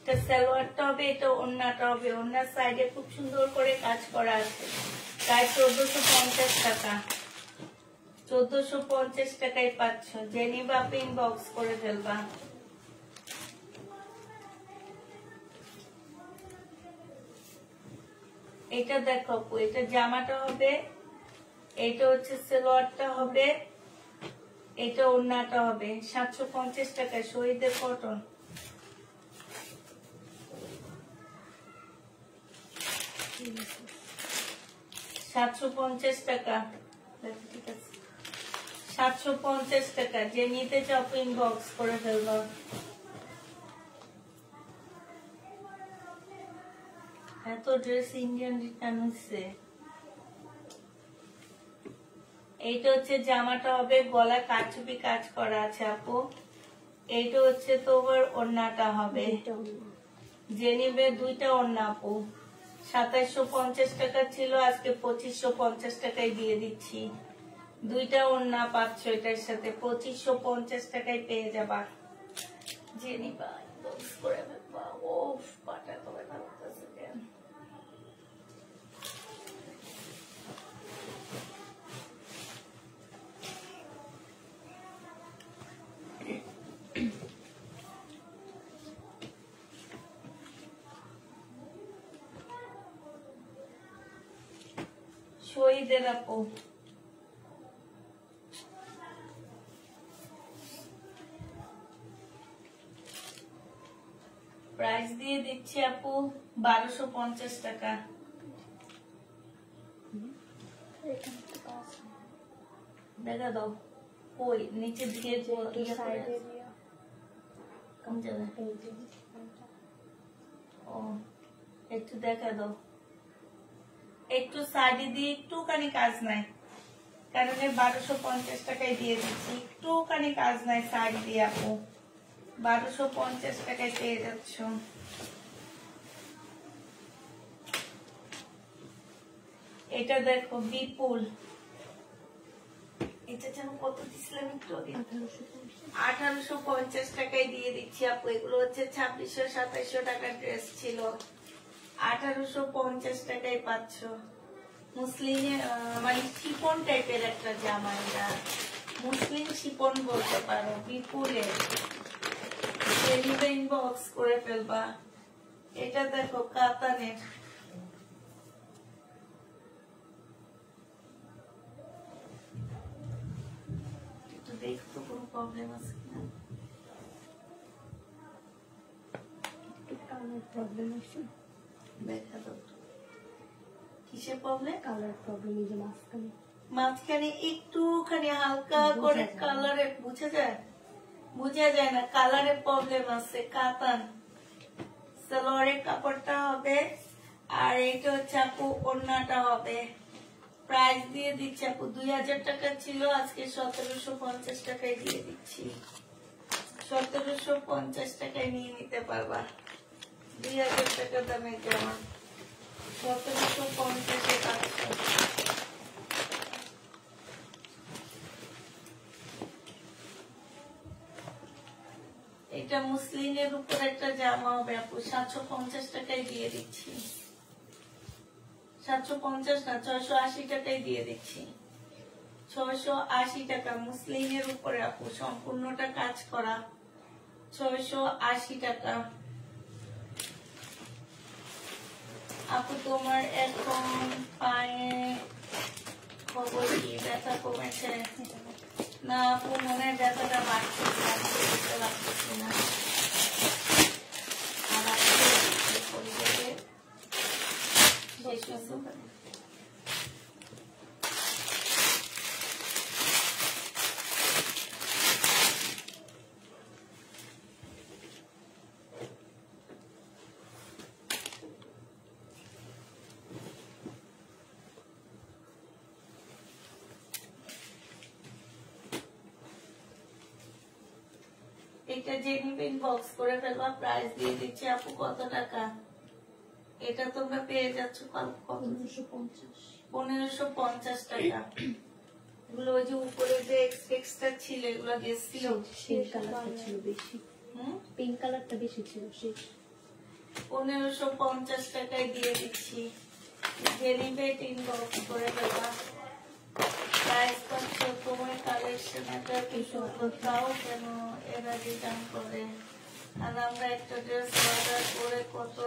এটা সালোয়ারটা হবে, এটা ওড়নাটা হবে। ওড়নার সাইডে খুব সুন্দর করে কাজ করা আছে, প্রায় 1450 টাকা। 1450 টাকায় পাচ্ছ। জেনিবা পিন বক্স করে ফেলবা। এটা দেখো, এটা জামাটা হবে, এটা হচ্ছে সালোয়ারটা হবে, এটা ওড়নাটা হবে। 750 টাকা শহীদের কটন। টাকা, ঠিক আছে। 750 টাকা। যে নিতে চাও ইনবক্স করে ফেলবো। এত ড্রেস ইন্ডিয়ান রিটার্ন হচ্ছে। এইটা হচ্ছে জামাটা হবে, গলা কাচুপি কাজ করা আছে আপু। এইটা হচ্ছে তোমার ওড়নাটা হবে, যে নিবে দুইটা ওড়না আপু। 2750 টাকা ছিল, আজকে 2550 টাকায় দিয়ে দিচ্ছি। দুইটা ওড়না পাচ্ছ এটার সাথে, 2550 টাকায় পেয়ে যাবা। জেনিবা বক্স করে ফেলবা। ওফ, পাটা তো ব্যথা করতেছে কেন? শহীদের আপু, প্রাইস দিয়ে দিচ্ছি আপু 1250 টাকা। দেখা দাও ওই নিচে দিয়ে কম যাবে। ও একটু দেখা দাও, একটু শাড়ি দিয়ে একটুখানি কাজ নাই, কারণ 1250 টাকায় দিয়ে দিচ্ছি। একটুখানি কাজ নাই শাড়ি দিয়ে আপু, 1250 টাকায় পেয়ে যাচ্ছ। এটা দেখো বিপুল, এটা যেন কত দিছিলাম একটু আগে, 1850 টাকায় দিয়ে দিচ্ছি আপু। এগুলো হচ্ছে 2600-2700 টাকার ড্রেস ছিল, 1850 টাকায় পাচ্ছ। মুসলিমে মানে শিপন টাইপের একটা জামা, এটা মুসলিম শিপন বলতে পারো। বিপুলের বক্স করে ফেলবা। এটা দেখো কাতানের, একটু দেখতো কোনো প্রবলেম আছে কিনা। প্রবলেম আছে, দেখা দাও কিসের প্রবলেম? Colour problem. এই যে মাঝখানে একটুখানি হালকা করে কালারে বোঝা যায়, বোঝা যায় না, কালারের প্রবলেম আছে। কাতান সালোয়ারের কাপড়টা হবে, আর এইটা হচ্ছে আপু ওড়নাটা হবে। প্রাইস দিয়ে দিচ্ছি আপু 2000 টাকা ছিল, আজকে 1750 টাকায় দিয়ে দিচ্ছি। 1750 টাকায় নিয়ে নিতে পারবা। 2000 টাকা দামের জামা 1750-এ পাচ্ছ। এটা মুসলিমের উপর একটা জামা হবে আপু, 750 টাকায় দিয়ে দিচ্ছি। 750 না 680 টাকায় দিয়ে দিচ্ছি। 680 টাকা মুসলিমের উপরে আপু, সম্পূর্ণটা কাজ করা। 680 টাকা আপু। তোমার এখন পায়ে খবর কি, ব্যথা কমেছে? না আপু, মনে হয় ব্যথাটা বাড়ছে, বুঝতে পারতেছি না। আর আপু পরিবেশে শেষ হতে পারে। এটা জেনিফিন বক্স করে ফেলবা, প্রাইস দিয়ে দিচ্ছি আপু। কত টাকা? এটা তোমরা পেয়ে যাচ্ছ কত? 1550 টাকা। এগুলো ওই যে উপরে যে এক্সট্রা ছিল, এগুলো গেছিল, সেই কালারটা ছিল বেশি, পিঙ্ক কালারটা বেশি ছিল। সেই 1550 টাকায় দিয়ে দিচ্ছি। জেনিফিন ইনবক্স করে ফেলবা, প্রাইস পাচ্ছ। তোমার কালেকশন এটা কি সুন্দর, তাও কেন এরা রিটার্ন করে? আর আমরা একটা ড্রেস অর্ডার করে কত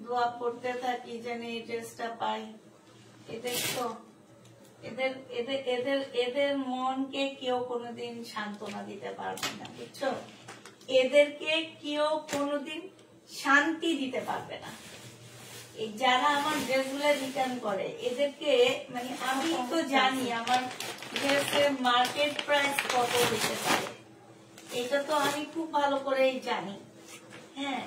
দোয়া করতে থাকি যেন এই ড্রেসটা পাই। দেখো এদের এদের এদের এদের মনকে কেউ কোনোদিন সান্ত্বনা দিতে পারবে না, বুঝছো? এদেরকে কেউ কোনোদিন শান্তি দিতে পারবে না। এই যারা আমার ড্রেসগুলো রিটার্ন করে এদেরকে, মানে আমি তো জানি আমার ড্রেসের মার্কেট প্রাইস কত হতে পারে, এটা তো আমি খুব ভালো করেই জানি। হ্যাঁ,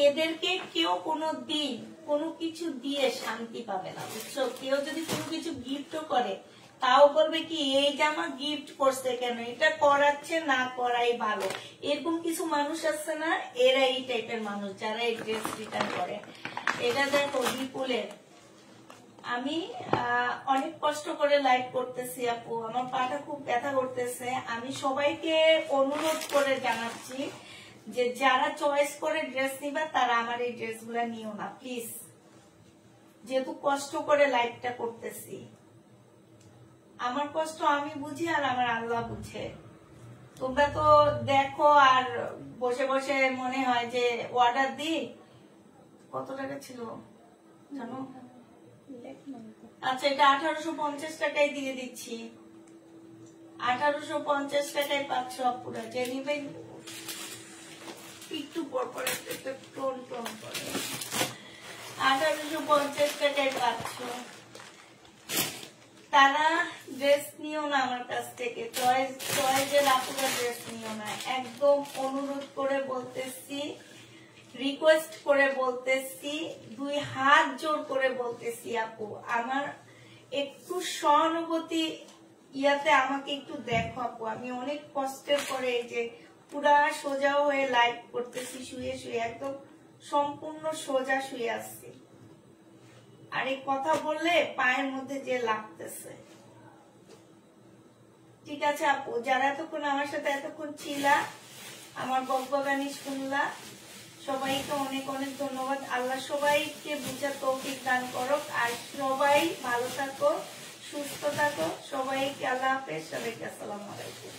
এদেরকে কেউ কোনো দিন কোনো কিছু দিয়ে শান্তি পাবে না, বুঝছো? কেউ যদি কোনো কিছু গিফটও করে তাও বলবে কি এই জামা গিফট করছে কেন, এটা করাচ্ছে না করাই ভালো। এরকম কিছু মানুষ আছে না, এরা এই টাইপের মানুষ যারা এই ড্রেস রিটার্ন করে। এটা দেখো বিপুলের, আমি অনেক কষ্ট করে লাইভ করতেছি আপু, আমার পাটা খুব ব্যথা করতেছে। আমি সবাইকে অনুরোধ করে জানাচ্ছি যে যারা চয়েস করে ড্রেস নিবা তারা আমার এই ড্রেসগুলা নিও না প্লিজ, যেহেতু কষ্ট করে লাইভটা করতেছি। আমার কষ্ট আমি বুঝি আর আমার আল্লাহ বুঝে। তোমরা তো দেখো আর বসে বসে মনে হয় যে অর্ডার দিই। কত টাকা ছিল জানো? আচ্ছা, এটা 1850 টাকায় দিয়ে দিচ্ছি। 1850 টাকায় পাচ্ছ আপুরা। জেনিফিন একটু পর পর একটা টোন টোন করে 1850 টাকায় পাচ্ছ। তারা ড্রেস নিও না আমার কাছ থেকে, চয়েসের আপুরা ড্রেস নিও না, একদম অনুরোধ করে বলতেছি, রিকোয়েস্ট করে বলতেছি, 2 হাত জোর করে বলতেছি আপু, আমার একটু সহানুভূতি ইয়াতে আমাকে একটু দেখো আপু। আমি অনেক কষ্টের পরে এই যে পুরা সোজা হয়ে লাইভ করতেছি, শুয়ে শুয়ে একদম সম্পূর্ণ সোজা শুয়ে আসছি। আর এই কথা বললে পায়ের মধ্যে যে লাগতেছে। ঠিক আছে আপু, যারা এতক্ষণ আমার সাথে এতক্ষণ ছিলা, আমার বকবকানি শুনলা, সবাইকে অনেক অনেক ধন্যবাদ। আল্লাহ সবাইকে বুঝার তৌফিক দান করুক। আর সবাই ভালো থাকো, সুস্থ থাকো। সবাইকে আল্লাহ হাফেজ, সবাইকে আসসালামু আলাইকুম।